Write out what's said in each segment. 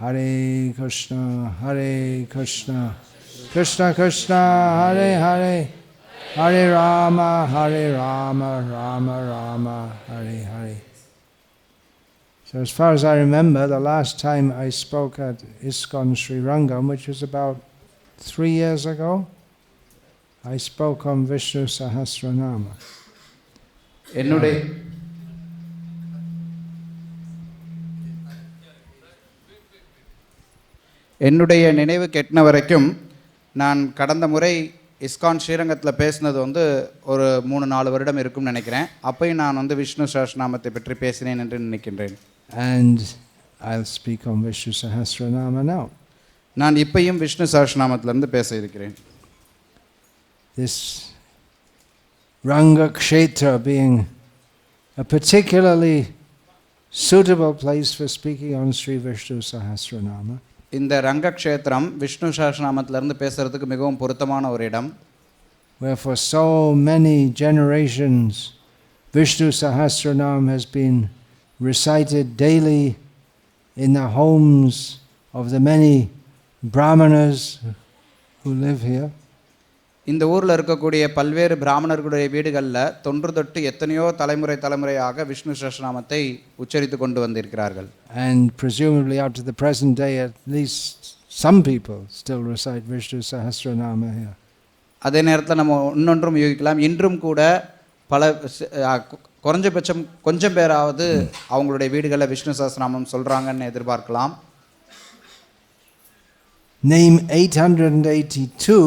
Hare Krishna, Krishna Krishna, Hare Hare, Hare Rama, Rama Rama, Hare Hare. So as far as I remember, the last time I spoke at ISKCON Srirangam, which was about 3 years ago, I spoke on Vishnu Sahasranama. என்னுடைய நினைவு கெட்டின வரைக்கும் நான் கடந்த முறை ISKCON ஸ்ரீரங்கத்தில் பேசினது ஒரு 3-4 வருடம் இருக்கும்னு நினைக்கிறேன். அப்பயும் நான் விஷ்ணு சஹஸ்ரநாமத்தை பற்றி பேசினேன் என்று நினைக்கின்றேன். And I'll speak on Vishnu Sahasranama now. நான் இப்பயும் விஷ்ணு சஹஸ்ரநாமத்திலிருந்து பேச இருக்கிறேன். This Ranga Kshetra being a particularly suitable place for speaking on Sri Vishnu Sahasranama. இந்த ரங்க க்ஷேத்திரம் விஷ்ணு சஹஸ்ரநாமத்திலிருந்து பேசுறதுக்கு மிகவும் பொருத்தமான ஒரு இடம். Where for so many generations Vishnu Sahasranam has been recited daily in the homes of the many brahmanas who live here. இந்த ஊரில் இருக்கக்கூடிய பல்வேறு பிராமணர்களுடைய வீடுகளில் தொன்று தொட்டு எத்தனையோ தலைமுறையாக விஷ்ணு சஹஸ்ரநாமத்தை உச்சரித்து கொண்டு வந்திருக்கிறார்கள். And presumably up to the present day at least some people still recite Vishnu Sahasranama here. அதே நேரத்தில் நம்ம இன்னொன்றும் யோகிக்கலாம், இன்றும் கூட பல குறைஞ்சபட்சம் கொஞ்சம் பேராவது அவங்களுடைய வீடுகளில் விஷ்ணு சஹஸ்ரநாமம் சொல்கிறாங்கன்னு எதிர்பார்க்கலாம். Name 882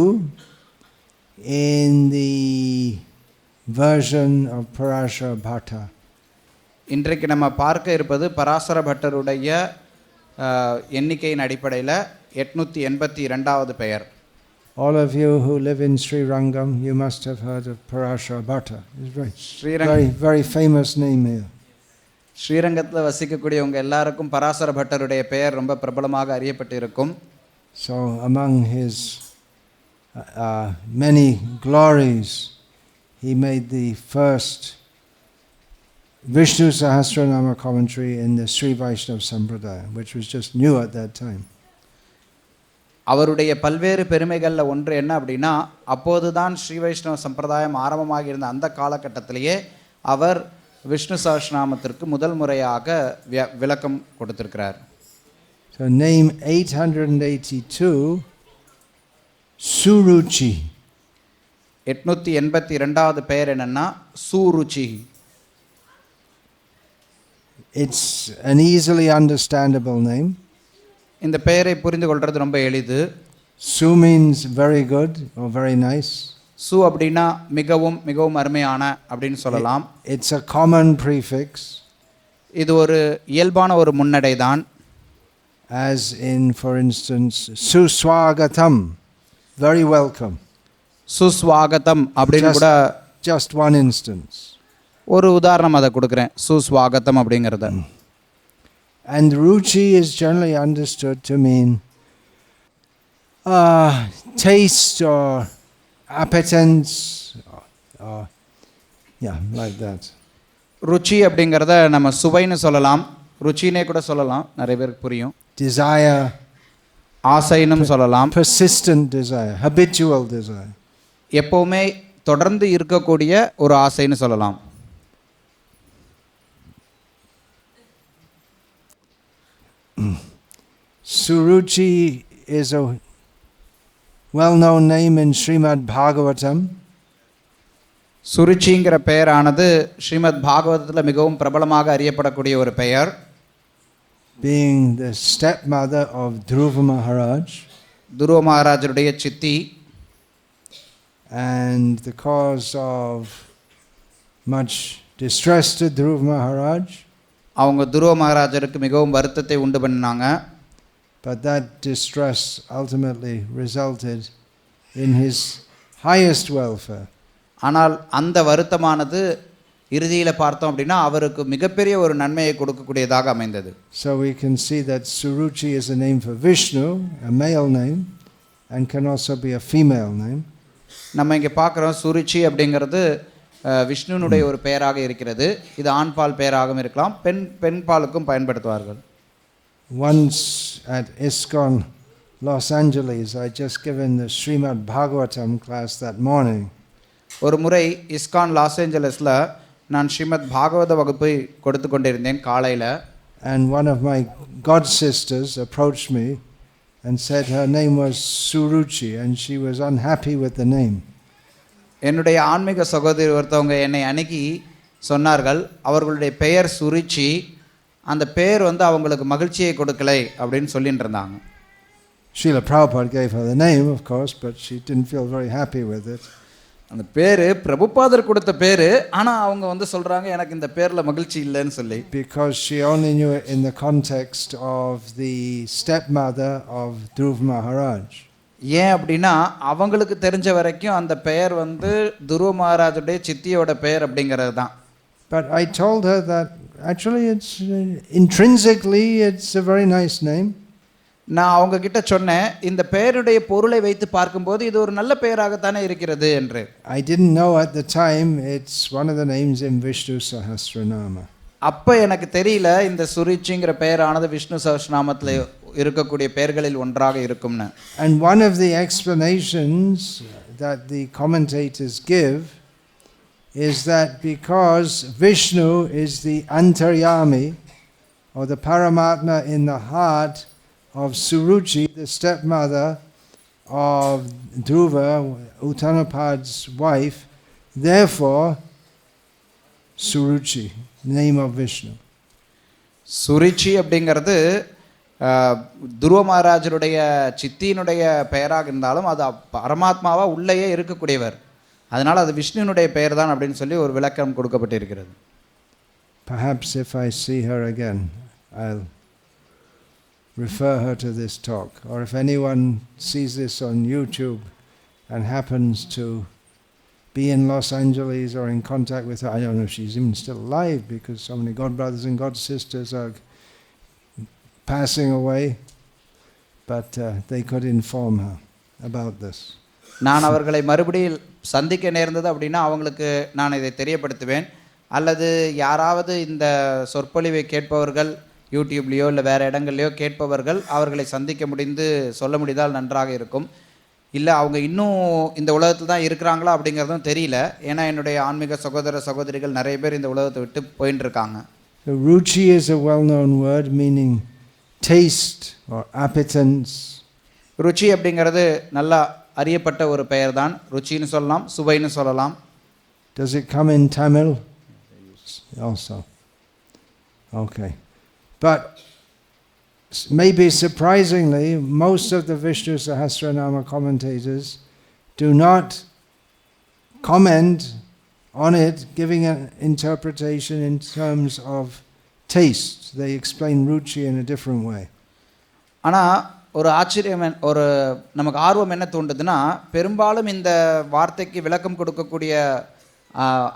in the version of Parashara Bhatta. இன்றைக்கு நம்ம பார்க்க இருப்பது பராசர பட்டருடைய எண்ணிக்கையின் அடிப்படையில் 882வது பெயர். All of you who live in Srirangam, you must have heard of Parashara Bhatta. It's very famous name here. ஸ்ரீரங்கத்தில் வசிக்கக்கூடியவங்க எல்லாருக்கும் பராசர பட்டருடைய பெயர் ரொம்ப பிரபலமாக அறியப்பட்டு இருக்கும். So among his many glories, he made the first Vishnu Sahasranama commentary in the Sri Vaishnava Sampradaya, which was just new at that time. அவருடைய பல்வேறு பெருமைகளில் ஒன்று என்ன அப்படின்னா, அப்போதுதான் ஸ்ரீ வைஷ்ணவ சம்பிரதாயம் ஆரம்பமாக இருந்த அந்த காலகட்டத்திலேயே அவர் விஷ்ணு சஹஸ்ரநாமத்திற்கு முதல் முறையாக விளக்கம் கொடுத்திருக்கிறார். So name 882 Suruci. 882வது பெயர் என்னன்னா சூருச்சி. It's an easily understandable name. இந்த பெயரை புரிந்து கொள்றது ரொம்ப எளிது. Su means very good or very nice. சு அப்படின்னா மிகவும் அருமையான அப்படின்னு சொல்லலாம். It's a common prefix. இது ஒரு இயல்பான ஒரு முன்னடை தான். As in, for instance, suswagatam, very welcome. சுஸ்வாகதம் அப்படின்னு கூட just one instance. ஒரு உதாரணம் அதை கொடுக்குறேன், சுஸ்வாகதம் அப்படிங்கிறத. And ruchi is generally understood to mean taste or appetence, or like that. ருச்சி அப்படிங்கிறத நம்ம சுவைன்னு சொல்லலாம், ருச்சினே கூட சொல்லலாம், நிறைய பேருக்கு புரியும். Desire, ஆசைன்னு சொல்லலாம். persistent desire, habitual desire. எப்பவுமே தொடர்ந்து இருக்கக்கூடிய ஒரு ஆசைன்னு சொல்லலாம். Suruci is a well-known name in Srimad Bhagavatam. சுருச்சிங்கிற பெயரானது Srimad பாகவதத்தில் மிகவும் பிரபலமாக அறியப்படக்கூடிய ஒரு பெயர். Being the stepmother of Dhruva Maharaj. துருவ மகாராஜருடைய சித்தி. And the cause of much distress to Dhruva Maharaj. அவங்க துருவ மகாராஜருக்கு மிகவும் வருத்தத்தை உண்டு பண்ணினாங்க. But that distress ultimately resulted in his highest welfare. ஆனால் அந்த வருத்தமானது இறுதியில் பார்த்தோம் அப்படின்னா அவருக்கு மிகப்பெரிய ஒரு நன்மையை கொடுக்கக்கூடியதாக அமைந்தது. So we can see that Suruci is a name for Vishnu, a male name, and can also be a female name. நம்ம இங்கே பார்க்குறோம் சுருச்சி அப்படிங்கிறது விஷ்ணுனுடைய ஒரு பெயராக இருக்கிறது. இது ஆண் பால் பெயராகவும் இருக்கலாம், பெண் பாலுக்கும் பயன்படுத்துவார்கள். once at ISKCON Los Angeles, I just given the Srimad Bhagavatam class that morning. ஒரு முறை இஸ்கான் லாஸ் ஏஞ்சலஸில் நான் ஸ்ரீமத் பாகவத வகுப்பை கொடுத்து கொண்டிருந்தேன் காலையில். And one of my god sisters approached me and said her name was Suruci and she was unhappy with the name. என்னுடைய ஆன்மீக சகோதரி ஒருத்தவங்க என்னை அணுகி சொன்னார்கள், அவர்களுடைய பெயர் சுருச்சி, அந்த பெயர் அவங்களுக்கு மகிழ்ச்சியை கொடுக்கலை அப்படின்னு சொல்லிட்டு இருந்தாங்க. Srila Prabhupada gave her the name, of course, but she didn't feel very happy with it. அந்த பேர் பிரபுபாதர் கொடுத்த பேர், ஆனால் அவங்க சொல்கிறாங்க எனக்கு இந்த பேரில் மகிழ்ச்சி இல்லைன்னு சொல்லி. Because she only knew it in the context of the stepmother of Dhruva Maharaj. ஏன் அப்படின்னா அவங்களுக்கு தெரிஞ்ச வரைக்கும் அந்த பெயர் துருவ மகாராஜுடைய சித்தியோட பெயர் அப்படிங்கிறது தான். But I told her that actually it's intrinsically it's a very nice name. நான் அவங்க கிட்ட சொன்னேன், இந்த பெயருடைய பொருளை வைத்து பார்க்கும்போது இது ஒரு நல்ல பெயராகத்தானே இருக்கிறது என்று. I didn't know at the time it's one of the names in Vishnu Sahasranama. அப்போ எனக்கு தெரியல இந்த சுருச்சிங்கிற பெயரானது விஷ்ணு சஹஸ்ரநாமத்தில் இருக்கக்கூடிய பெயர்களில் ஒன்றாக இருக்கும்னு. And one of the explanations that the commentators give is that because Vishnu is the Antaryami or the Paramatma in the heart of Suruci, the stepmother of Dhruva, Uttanapad's wife, therefore Suruci, name of Vishnu. Suruchi அப்படிங்கிறது துருவ மகாராஜருடைய சித்தியினுடைய பெயராக இருந்தாலும் அது பரமாத்மாவா உள்ளேயே இருக்கக்கூடியவர், அதனால் அது விஷ்ணுனுடைய பெயர் தான் அப்படின்னு சொல்லி ஒரு விளக்கம் கொடுக்கப்பட்டிருக்கிறது. Perhaps if I see her again, I'll refer her to this talk. Or if anyone sees this on YouTube and happens to be in Los Angeles or in contact with her, I don't know if she's even still alive because so many god brothers and god sisters are passing away, but they could inform her about this. நான் அவர்களை மறுபடியும் சந்திக்க நேர்ந்தது அப்படின்னா அவங்களுக்கு நான் இதை தெரியப்படுத்துவேன். அல்லது யாராவது இந்த சொற்பொழிவை கேட்பவர்கள் யூடியூப்லேயோ இல்லை வேறு இடங்கள்லையோ கேட்பவர்கள் அவர்களை சந்திக்க முடிந்து சொல்ல முடிந்தால் நன்றாக இருக்கும். இல்லை அவங்க இன்னும் இந்த உலகத்தில் தான் இருக்கிறாங்களா அப்படிங்கிறதும் தெரியல. ஏன்னா என்னுடைய ஆன்மீக சகோதர சகோதரிகள் நிறைய பேர் இந்த உலகத்தை விட்டு போயின்னு இருக்காங்க. So, ruchi is a well-known word meaning taste or appetence. ருச்சி அப்படிங்கிறது நல்லா அறியப்பட்ட ஒரு பெயர் தான். ருச்சின்னு சொல்லலாம், சுவைன்னு சொல்லலாம். Does it come in Tamil? Also. Okay. But maybe surprisingly, most of the Vishnu Sahasranama commentators do not comment on it, giving an interpretation in terms of taste. They explain ruchi in a different way. ஆனால் ஒரு ஆச்சரியம், ஒரு நமக்கு ஆர்வம் என்ன தோன்றுதுன்னா, பெரும்பாலும் இந்த வார்த்தைக்கு விளக்கம் கொடுக்கக்கூடிய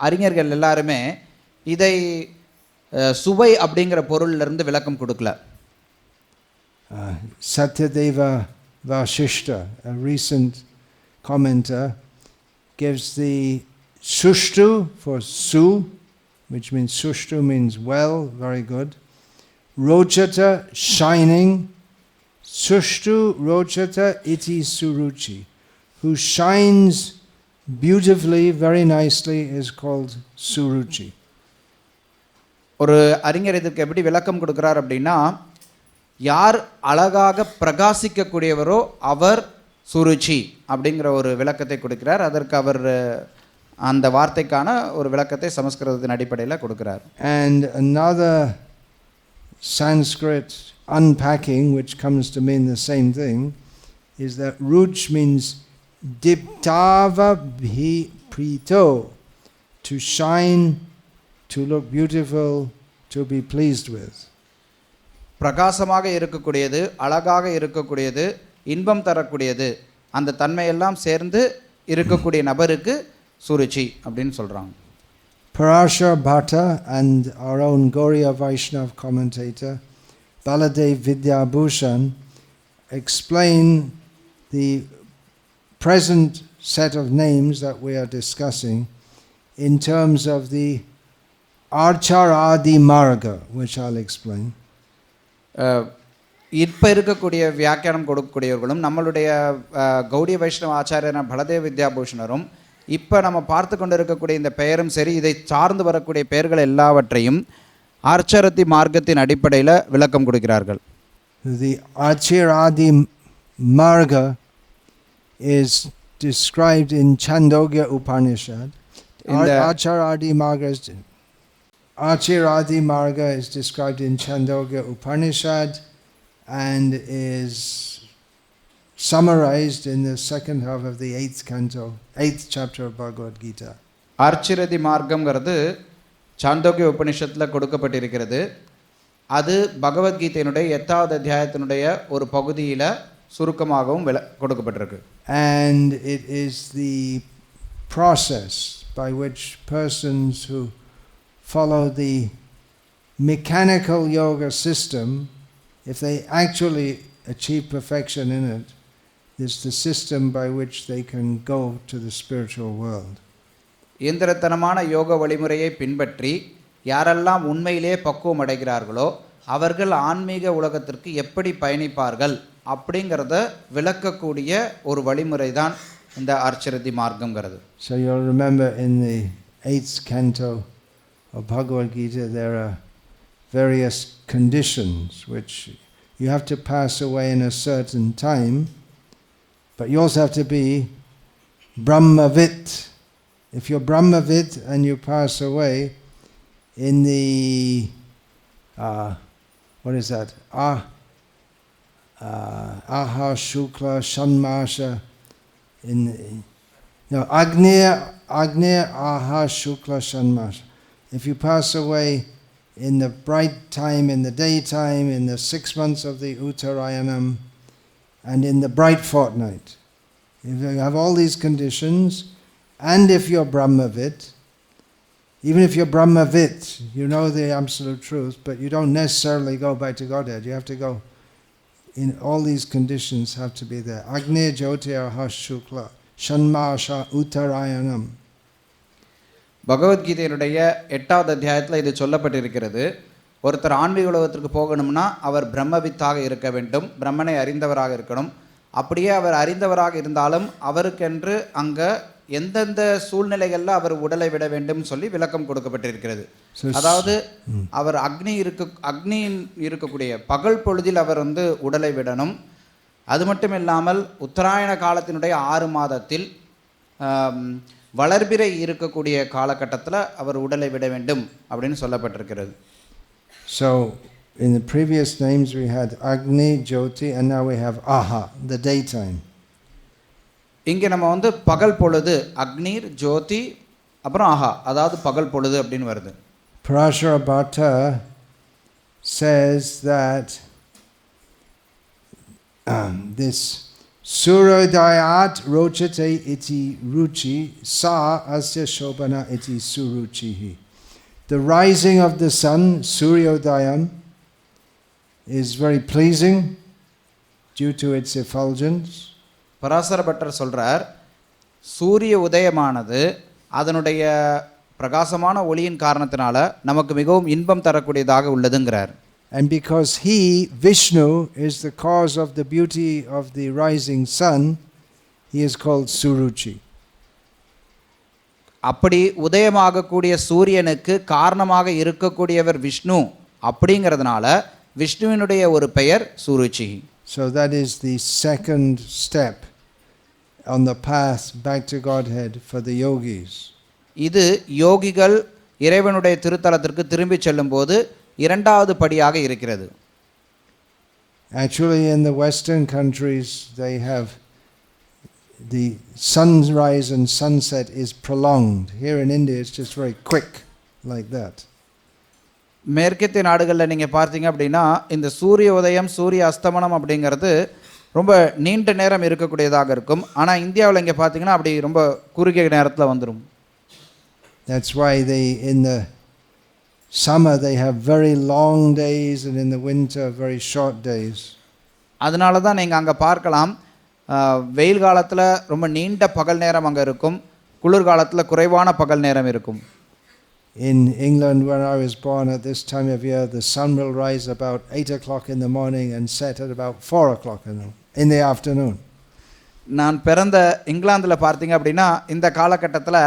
அறிஞர்கள் எல்லாருமே இதை சுவை அப்படிங்கிற பொருளிலிருந்து விளக்கம் கொடுக்கல. Satyadeva Vashishta, a recent commenter, gives the sushtu for su, which means sushtu means well, very good. Rochata, shining. Sushtu rochata iti suruchi. Who shines beautifully, very nicely, is called Suruci. ஒரு அறிஞர் இதுக்கு எப்படி விளக்கம் கொடுக்குறார் அப்படின்னா, யார் அழகாக பிரகாசிக்கக்கூடியவரோ அவர் சுருச்சி அப்படிங்கிற ஒரு விளக்கத்தை கொடுக்கிறார். அதற்கு அவர் அந்த வார்த்தைக்கான ஒரு விளக்கத்தை சமஸ்கிருதத்தின் அடிப்படையில் கொடுக்கிறார். And another Sanskrit unpacking which comes to mean the same thing is that ruch means diptava bhi prito, to shine, to look beautiful, to be pleased with. பிரகாசமாக இருக்கக்கூடியது, அழகாக இருக்கக்கூடியது, இன்பம் தரக்கூடியது, அந்த தன்மையெல்லாம் சேர்ந்து இருக்கக்கூடிய நபருக்கு சுருச்சி அப்படின்னு சொல்கிறாங்க. Parashar Bhatta and our own Gauriya Vaishnav commentator Baladev Vidyabhushan explain the present set of names that we are discussing in terms of the Archaradi Marga, which I'll explain. இப்போ இருக்கக்கூடிய வியாக்கியானம் கொடுக்கக்கூடியவர்களும் நம்மளுடைய கௌடிய வைஷ்ணவ ஆச்சாரியன பலதேவ வித்யாபூஷணரும் இப்போ நம்ம பார்த்து கொண்டு இருக்கக்கூடிய இந்த பெயரும் சரி, இதை சார்ந்து வரக்கூடிய பெயர்கள் எல்லாவற்றையும் ஆர்ச்சரதி மார்க்கத்தின் அடிப்படையில் விளக்கம் கொடுக்கிறார்கள். The Archiradi Marga is described in Chandogya Upanishad. Archiradi Marga is described in Chandogya Upanishad and is summarized in the second half of the 8th chapter of Bhagavad Gita. ஆர்ச்சிரதி மார்க்கம்ங்கிறது Chandogya உபனிஷத்தில் கொடுக்கப்பட்டிருக்கிறது. அது பகவத்கீதையினுடைய 8வது அத்தியாயத்தினுடைய ஒரு பகுதியில் சுருக்கமாகவும் கொடுக்கப்பட்டிருக்கு. And it is the process by which persons who follow the mechanical yoga system, if they actually achieve perfection in it, is the system by which they can go to the spiritual world. இயந்திரத்தனமான யோக வழிமுறையை பின்பற்றி யாரெல்லாம் உண்மையிலே பக்குவம் அடைகிறார்களோ அவர்கள் ஆன்மீக உலகத்திற்கு எப்படி பயணிப்பார்கள் அப்படிங்கிறத விளக்கக்கூடிய ஒரு வழிமுறை தான் இந்த ஆர்ச்சரதி மார்க்கம்ங்கிறது. So you'll remember in the 8th canto of Bhagavad Gita there are various conditions which you have to pass away in a certain time, but you also have to be Brahmavit. If you're Brahmavit and you pass away in the what is that? Aha Shukla Shanmasha Agnya Aha Shukla Shanmasha. If you pass away in the bright time, in the daytime, in the 6 months of the Uttarayanam, and in the bright fortnight, if you have all these conditions, and if you're Brahmavit, even if you're Brahmavit, you know the absolute truth, but you don't necessarily go back to Godhead. You have to go in all these conditions have to be there. Agni Jyotirha Shukla Shanmasha Uttarayanam. பகவத்கீதையினுடைய 8வது அத்தியாயத்தில் இது சொல்லப்பட்டிருக்கிறது. ஒருத்தர் ஆன்மீக உலகத்திற்கு போகணும்னா அவர் பிரம்மவித்தாக இருக்க வேண்டும், பிரம்மனை அறிந்தவராக இருக்கணும். அப்படியே அவர் அறிந்தவராக இருந்தாலும் அவருக்கென்று அங்கே எந்தெந்த சூழ்நிலைகளில் அவர் உடலை விட வேண்டும் சொல்லி விளக்கம் கொடுக்கப்பட்டிருக்கிறது. அதாவது அவர் அக்னி இருக்கக்கூடிய பகல் பொழுதில் அவர் உடலை விடணும். அது மட்டும் இல்லாமல் உத்தராயண காலத்தினுடைய 6 மாதத்தில் வளர்பிறை இருக்கக்கூடிய காலகட்டத்தில் அவர் உடலை விட வேண்டும் அப்படின்னு சொல்லப்பட்டிருக்கிறது. So in the previous names we had Agni, Jyoti, and now we have Aha, the daytime. இங்கே நம்ம பகல் பொழுது அக்னிர் ஜோதி அப்புறம் ஆஹா, அதாவது பகல் பொழுது அப்படின்னு வருது. Parashara Bhatta says that this Surodayat rochate iti ruchi sa asya shobana iti suruchihi. The rising of the sun, Suryodayam, is very pleasing due to its effulgence. Parasara Bhattar சொல்றார், சூரிய உதயமானது அதனுடைய பிரகாசமான ஒளியின் காரணத்தினால நமக்கு மிகவும் இன்பம் தரக்கூடியதாக உள்ளதுங்கிறார். And because he, Vishnu, is the cause of the beauty of the rising sun, he is called Suruci. அப்படி உதயமாகக்கூடிய சூரியனுக்கு காரணமாக இருக்கக்கூடியவர் விஷ்ணு அப்படிங்கிறதுனால விஷ்ணுவினுடைய ஒரு பெயர் Suruchi. So that is the second step on the path back to Godhead for the yogis. இது யோகிகள் இறைவனுடைய திருத்தலத்திற்கு திரும்பி செல்லும்போது இரண்டாவது படியாக இருக்கிறது. Actually in the western countries they have the sunrise and sunset is prolonged. Here in India it's just very quick like that. மேற்கத்திய நாடுகளில் நீங்கள் பார்த்தீங்க அப்படின்னா இந்த சூரிய உதயம் சூரிய அஸ்தமனம் அப்படிங்கிறது ரொம்ப நீண்ட நேரம் இருக்கக்கூடியதாக இருக்கும். ஆனால் இந்தியாவில் இங்கே பார்த்தீங்கன்னா அப்படி ரொம்ப குறுகிய நேரத்தில் வந்துடும். That's why they in the summer they have very long days and in the winter very short days. அதனால தான் நீங்கள் அங்கே பார்க்கலாம், வெயில் காலத்தில் ரொம்ப நீண்ட பகல் நேரம் அங்கே இருக்கும், குளிர் காலத்தில் குறைவான பகல் நேரம் இருக்கும். In England, when I was born at this time of year, the sun will rise about 8 o'clock in the morning and set at about 4 o'clock in the afternoon. நான் பிறந்த இங்கிலாந்தில் பார்த்தீங்க அப்படின்னா இந்த காலகட்டத்தில்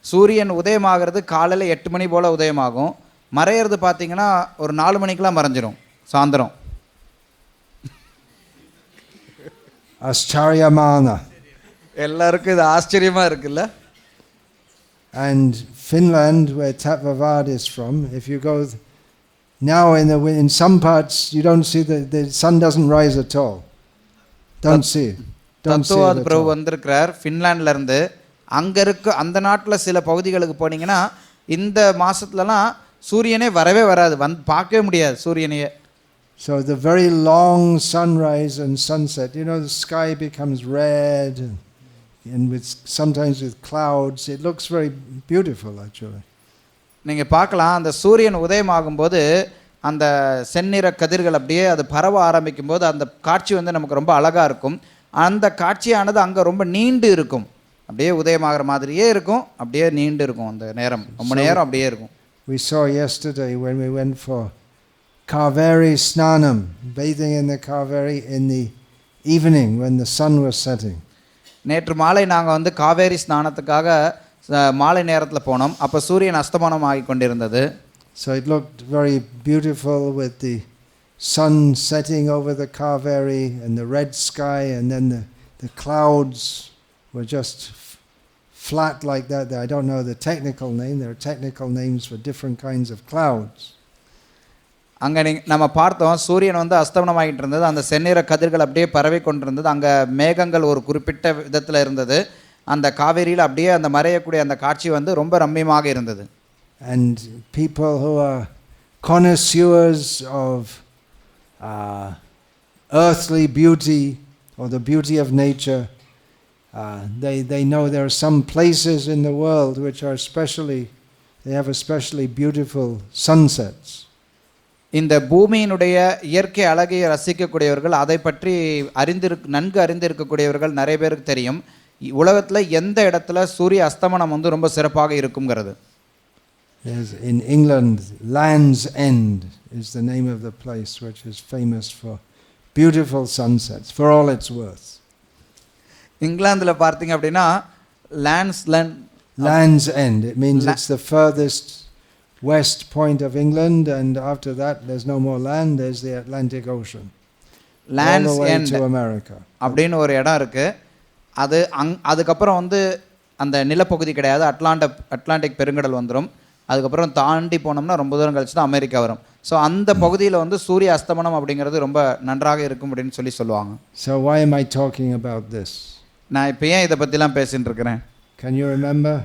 சூரியன் உதயமாகிறது காலையில் 8 மணி போல் உதயமாகும், மறையிறது பார்த்தீங்கன்னா ஒரு 4 மணிக்கெலாம் மறைஞ்சிரும் சாயந்தரம். Ascharyamanā. எல்லாருக்கும் இது ஆச்சரியமாக இருக்குல்ல. And Finland, where Tatvavad is from, if you go now in some parts, you don't see the sun doesn't rise at all. Don't see it. தத்துவாத் பிரபு வந்திருக்கிறார் ஃபின்லாண்ட்லேருந்து. அங்கே இருக்க அந்த நாட்டில் சில பகுதிகளுக்கு போனீங்கன்னா இந்த மாதத்துலலாம் சூரியனே வரவே வராது, பார்க்கவே முடியாது சூரியனையே. So the very long sunrise and sunset, the sky becomes red and with sometimes with clouds. It looks very beautiful actually. நீங்கள் பார்க்கலாம் அந்த சூரியன் உதயமாகும்போது அந்த செந்நிற கதிர்கள் அப்படியே அது பரவ ஆரம்பிக்கும் போது அந்த காட்சி நமக்கு ரொம்ப அழகாக இருக்கும். அந்த காட்சியானது அங்கே ரொம்ப நீண்டு இருக்கும், அப்படியே உதயமாகிற மாதிரியே இருக்கும், அப்படியே நீண்டு இருக்கும், அந்த நேரம் ரொம்ப நேரம் அப்படியே இருக்கும். We saw yesterday when we went for Kaveri Snanam, bathing in the Kaveri in the evening when the sun was setting. நேற்று மாலை நாங்கள் காவேரி ஸ்நானத்துக்காக மாலை நேரத்தில் போனோம், அப்போ சூரியன் அஸ்தமனம் ஆகி கொண்டிருந்தது. So it looked very beautiful with the sun setting over the Kaveri and the red sky, and then the clouds were just flat like that. I don't know the technical name. There are technical names for different kinds of clouds. அங்கே நம்ம பார்த்தோம் சூரியன் அஸ்தமனம் ஆகிட்டு இருந்தது, அந்த செந்நிற கதிர்கள் அப்படியே பரவி கொண்டிருந்தது, அங்கே மேகங்கள் ஒரு குறிப்பிட்ட விதத்தில் இருந்தது, அந்த காவேரியில் அப்படியே அந்த மறையக்கூடிய அந்த காட்சி ரொம்ப ரம்மியமாக இருந்தது. And people who are connoisseurs of earthly beauty or the beauty of nature, they know there are some places in the world which are they have especially beautiful sunsets. இந்த பூமியினுடைய இயற்கை அழகை ரசிக்கக்கூடியவர்கள், அதை பற்றி நன்கு அறிந்திருக்கக்கூடியவர்கள் நிறைய பேருக்கு தெரியும் உலகத்தில் எந்த இடத்துல சூரிய அஸ்தமனம் ரொம்ப சிறப்பாக இருக்குங்கிறது. In England, Land's End is the name of the place which is famous for beautiful sunsets for all it's worth. இங்கிலாந்தில் பார்த்தீங்க அப்படின்னா Land's End, it means it's the furthest west point of England, and after that there's no more land, there's the Atlantic Ocean. Land's End to America. அப்படின்னு ஒரு இடம் இருக்கு, அது அதுக்கப்புறம் அந்த நிலப்பகுதி கிடையாது, அட்லாண்டிக் பெருங்கடல் வந்துடும், அதுக்கப்புறம் தாண்டி போனோம்னா ரொம்ப தூரம் கழிச்சு தான் அமெரிக்கா வரும். ஸோ அந்த பகுதியில் சூரிய அஸ்தமனம் அப்படிங்கிறது ரொம்ப நன்றாக இருக்கும் அப்படின்னு சொல்லுவாங்க. So why am I talking about this? நான் இப்போ ஏன் இதை பற்றிலாம் பேசிட்டு இருக்கிறேன்? Can you remember?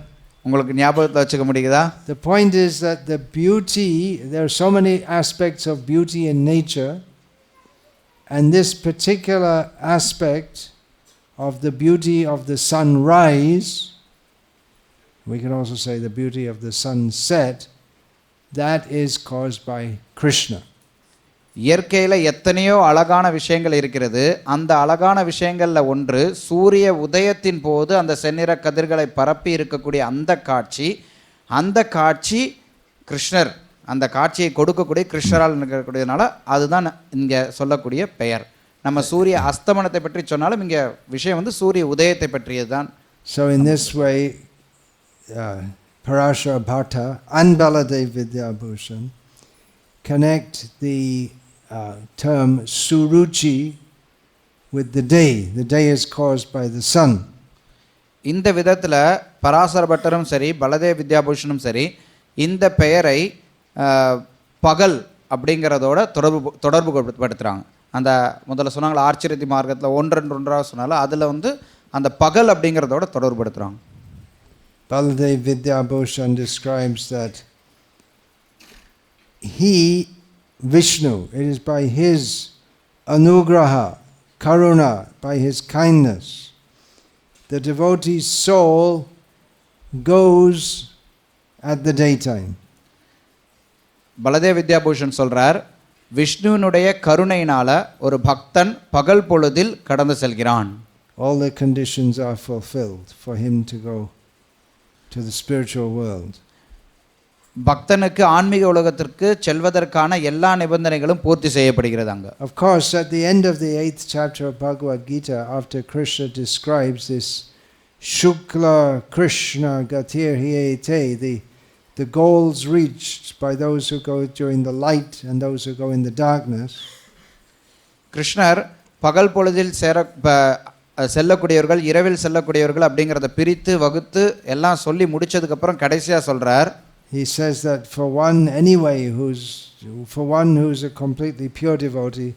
உங்களுக்கு ஞாபகத்தில் வச்சுக்க முடியுதா? The point is that the beauty, there are so many aspects of beauty in nature, and this particular aspect of the beauty of the sunrise, we can also say the beauty of the sunset, that is caused by Krishna. இயற்கையில் எத்தனையோ அழகான விஷயங்கள் இருக்கிறது, அந்த அழகான விஷயங்களில் ஒன்று சூரிய உதயத்தின் போது அந்த செந்நிற கதிர்களை பரப்பி இருக்கக்கூடிய அந்த காட்சி கிருஷ்ணர், அந்த காட்சியை கொடுக்கக்கூடிய கிருஷ்ணரால் இருக்கக்கூடியதுனால அதுதான் இங்கே சொல்லக்கூடிய பெயர். நம்ம சூரிய அஸ்தமனத்தை பற்றி சொன்னாலும் இங்கே விஷயம் சூரிய உதயத்தை பற்றியது தான். So in this way, Parashara Bhatta and Baladev Vidyabhushan connect the term Suruci with the day. The day is caused by the sun. இந்த விதத்தில் பராசர பட்டரும் சரி பலதேவ் வித்யாபூஷனும் சரி இந்த பெயரை பகல் அப்படிங்கிறதோட தொடர்பு படுத்துகிறாங்க. அந்த முதல்ல சொன்னாங்களா ஆச்சரியத்தி மார்க்கத்தில் ஒன்றாக சொன்னாலும் அதில் அந்த பகல் அப்படிங்கிறதோட தொடர்பு படுத்துகிறாங்க. Baladev Vidyabhushan describes that he, Vishnu, it is by his anugraha, karuna, by his kindness, the devotee's soul goes at the daytime. Baladev Vidyabhushan சொல்றார், விஷ்ணுனுடைய கருணையினால ஒரு பக்தன் பகல் பொழுதில் கடந்து செல்கிறான். All the conditions are fulfilled for him to go to the spiritual world. பக்தனுக்கு ஆன்மீக உலகத்திற்கு செல்வதற்கான எல்லா நிபந்தனைகளும் பூர்த்தி செய்யப்படுகிறது அங்க. Of course, at the end of the 8th chapter of Bhagavad Gita, after Krishna describes this Shukla Krishna Gatir Hiyate, the goals reached by those who go during the light and those who go in the darkness. கிருஷ்ணர் பகல் பொழுதில் செல்லக்கூடியவர்கள் இரவில் செல்லக்கூடியவர்கள் அப்படிங்கிறத பிரித்து வகுத்து எல்லாம் சொல்லி முடிச்சதுக்கப்புறம் கடைசியாக சொல்கிறார். He says that for one anyway who's a completely pure devotee,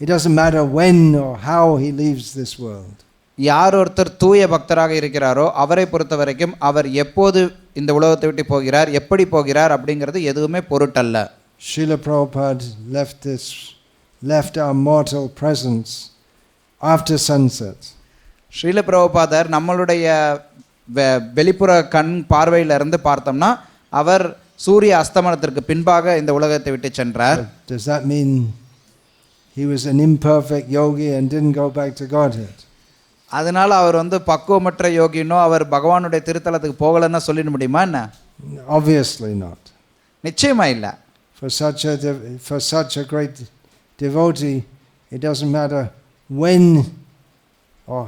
it doesn't matter when or how he leaves this world. யார் ஒருத்தர் தூய பக்தராக இருக்கிறாரோ அவரை பொறுத்த வரைக்கும் அவர் எப்போது இந்த உலகத்தை விட்டு போகிறார், எப்படி போகிறார் அப்படிங்கிறது எதுவுமே பொருட்டல்ல. Srila Prabhupada left our mortal presence after sunset. Srila பிரபுபாதர் நம்மளுடைய வெளிப்புற கண் பார்வையிலிருந்து பார்த்தோம்னா அவர் சூரிய அஸ்தமனத்திற்கு பின்பாக இந்த உலகத்தை விட்டு சென்றார். Does that mean he was an imperfect yogi and didn't go back to Godhead? அதனால அவர் பக்குவமற்ற யோகினோ அவர் பகவானுடைய திருத்தலத்துக்கு போகலன்னா சொல்லிட முடியுமா என்ன? Obviously not. நிச்சயமா இல்ல. For such a great devotee, it doesn't matter when or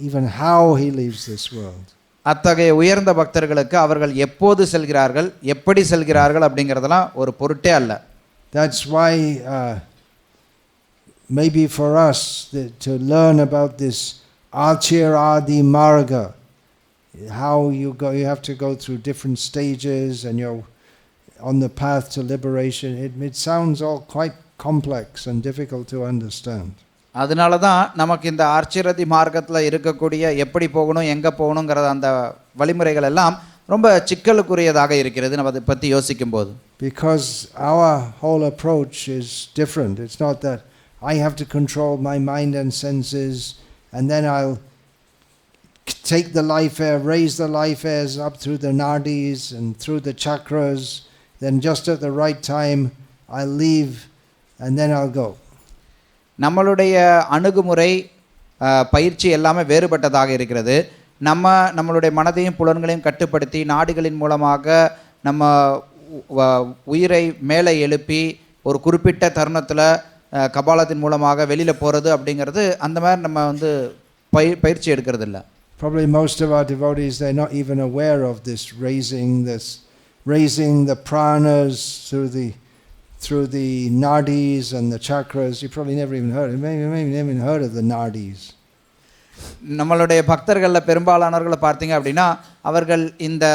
even how he leaves this world. அத்தகைய உயர்ந்த பக்தர்களுக்கு அவர்கள் எப்போது செல்கிறார்கள், எப்படி செல்கிறார்கள் அப்படிங்கிறதெல்லாம் ஒரு பொருட்டே அல்ல. That's why maybe for us to learn about this Achiradi Marga, how you have to go through different stages and you're on the path to liberation. It sounds all quite complex and difficult to understand. அதனால தான் நமக்கு இந்த ஆர்ச்சிரதி மார்க்கத்தில் இருக்கக்கூடிய எப்படி போகணும் எங்கே போகணுங்கிற அந்த வழிமுறைகள் எல்லாம் ரொம்ப சிக்கலுக்குரியதாக இருக்கிறது நம்ம அதை பற்றி யோசிக்கும்போது. Because our whole approach is different. It's not that I have to control my mind and senses and then I'll take the life air, raise the life airs up through the nadis and through the chakras, then just at the right time I'll leave and then I'll go. நம்மளுடைய அணுகுமுறை பயிற்சி எல்லாமே வேறுபட்டதாக இருக்கிறது. நம்மளுடைய மனதையும் புலன்களையும் கட்டுப்படுத்தி நாடிகளின் மூலமாக நம்ம உயிரை மேலே எழுப்பி ஒரு குறிப்பிட்ட தருணத்தில் கபாலத்தின் மூலமாக வெளியில் போகிறது அப்படிங்கிறது அந்த மாதிரி நம்ம பயிற்சி எடுக்கிறது இல்லை. Probably most of our devotees, they're not even aware of this raising the pranas through the nadis and the chakras. You probably never even heard it. Maybe never even heard of the nadis. நம்மளுடைய பக்தர்களில் பெரும்பாலானவர்களை பார்த்தீங்க அப்படின்னா அவர்கள் இந்த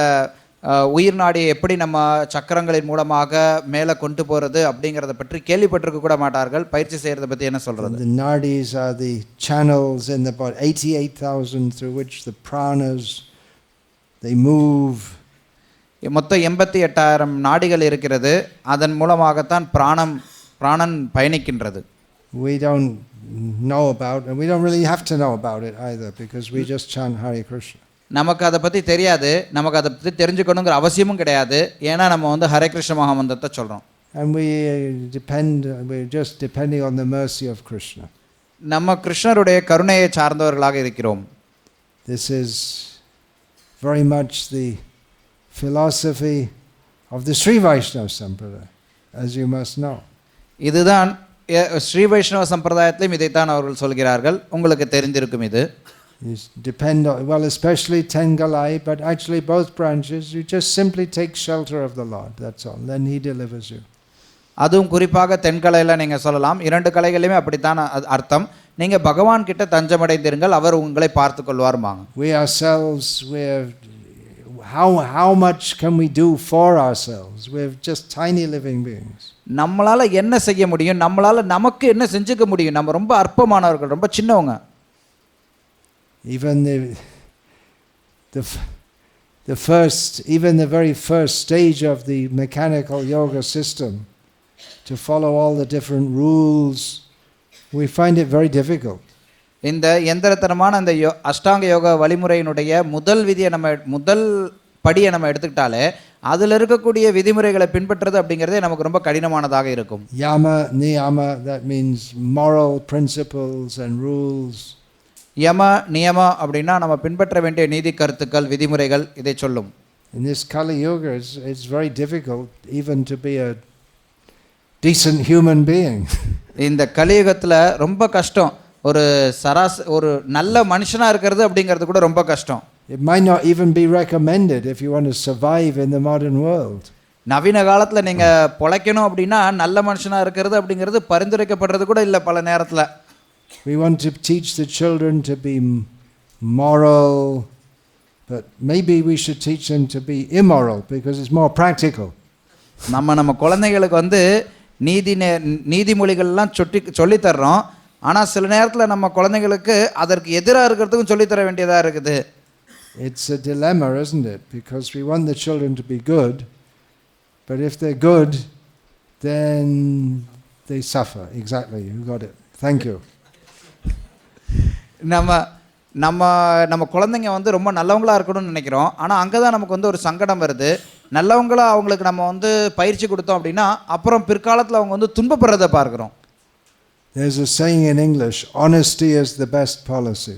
உயிர் நாடியை எப்படி நம்ம சக்கரங்களின் மூலமாக மேலே கொண்டு போகிறது அப்படிங்கிறத பற்றி கேள்விப்பட்டிருக்க கூட மாட்டார்கள். பயிற்சி செய்கிறத பற்றி என்ன சொல்கிறது? The nadis are the channels in the body, 88,000 through which the pranas they move. மொத்தம் 88,000 நாடிகள் இருக்கிறது. அதன் மூலமாகத்தான் பிராணன் பயணிக்கின்றது. We don't know about, and we don't really have to know about it either, because we just chant Hare Krishna. நமக்கு அதை பற்றி தெரியாது, நமக்கு அதை பற்றி தெரிஞ்சுக்கணுங்கிற அவசியமும் கிடையாது. ஏன்னா நம்ம ஹரே கிருஷ்ண மகாமந்திரத்தை சொல்கிறோம். And we're just depending on the mercy of Krishna. நம்ம கிருஷ்ணருடைய கருணையை சார்ந்தவர்களாக இருக்கிறோம். This is very much the philosophy of the Sri Vaishnava Sampradaya, as you must know. இதுதான் ஸ்ரீ வைஷ்ணவ சம்பிரதாயத்திலும் இதைத்தான் அவர்கள் சொல்கிறார்கள். உங்களுக்கு தெரிந்திருக்கும் இது. Depend on, well, especially Tengalai, but actually both branches, you just simply take shelter of the Lord, that's all. Then He delivers you. அதுவும் குறிப்பாக தென்கலையில் நீங்கள் சொல்லலாம். 2 கலைகளிலுமே அப்படித்தான் அர்த்தம். நீங்கள் பகவான் கிட்ட தஞ்சமடைந்திருங்கள், அவர் உங்களை பார்த்து கொள்வார்மாங்க. We ourselves, how much can we do for ourselves? We're just tiny living beings. நம்மளால் என்ன செய்ய முடியும், நம்மளால் நமக்கு என்ன செஞ்சுக்க முடியும்? நம்ம ரொம்ப அற்பமானவர்கள், ரொம்ப சின்னவங்க. Even the very first stage of the mechanical yoga system, to follow all the different rules, we find it very difficult. இந்த எந்திரத்தனமான அந்த அஷ்டாங்க யோக வழிமுறையினுடைய முதல் படியை நம்ம எடுத்துக்கிட்டாலே அதில் இருக்கக்கூடிய விதிமுறைகளை பின்பற்றுறது அப்படிங்கிறதே நமக்கு ரொம்ப கடினமானதாக இருக்கும். Yama, niyama, that means moral principles and rules. யம நியம அப்படின்னா நம்ம பின்பற்ற வேண்டிய நீதி கருத்துக்கள் விதிமுறைகள் இதை சொல்லும். In this Kali Yuga, it's very difficult even to be a decent human being. இந்த கலியுகத்தில் ரொம்ப கஷ்டம் ஒரு நல்ல மனுஷனாக இருக்கிறது அப்படிங்கிறது கூட ரொம்ப கஷ்டம். It might not even be recommended if you want to survive in the modern world. நவீன காலத்தில் நீங்கள் பொழைக்கணும் அப்படின்னா நல்ல மனுஷனாக இருக்கிறது அப்படிங்கிறது பரிந்துரைக்கப்படுறது கூட இல்லை பல நேரத்தில். We want to teach the children to be moral, but maybe we should teach them to be immoral because it's more practical. நம்ம குழந்தைகளுக்கு நீதிமொழிகள்லாம் சொல்லித்தர்றோம். ஆனால் சில நேரத்தில் நம்ம குழந்தைங்களுக்கு அதற்கு எதிராக இருக்கிறதுக்கும் சொல்லித்தர வேண்டியதாக இருக்குது. It's a dilemma, isn't it? Because we want the children to be good, but if they're good, then they suffer. Exactly, you got it. Thank you. நம்ம குழந்தைங்க ரொம்ப நல்லவங்களா இருக்கணும்னு நினைக்கிறோம். ஆனால் அங்கே தான் நமக்கு ஒரு சங்கடம் வருது. நல்லவங்களா அவங்களுக்கு நம்ம பயிற்சி கொடுத்தோம் அப்படின்னா அப்புறம் பிற்காலத்தில் அவங்க துன்பப்படுறதை பார்க்குறோம். There's a saying in English, honesty is the best policy.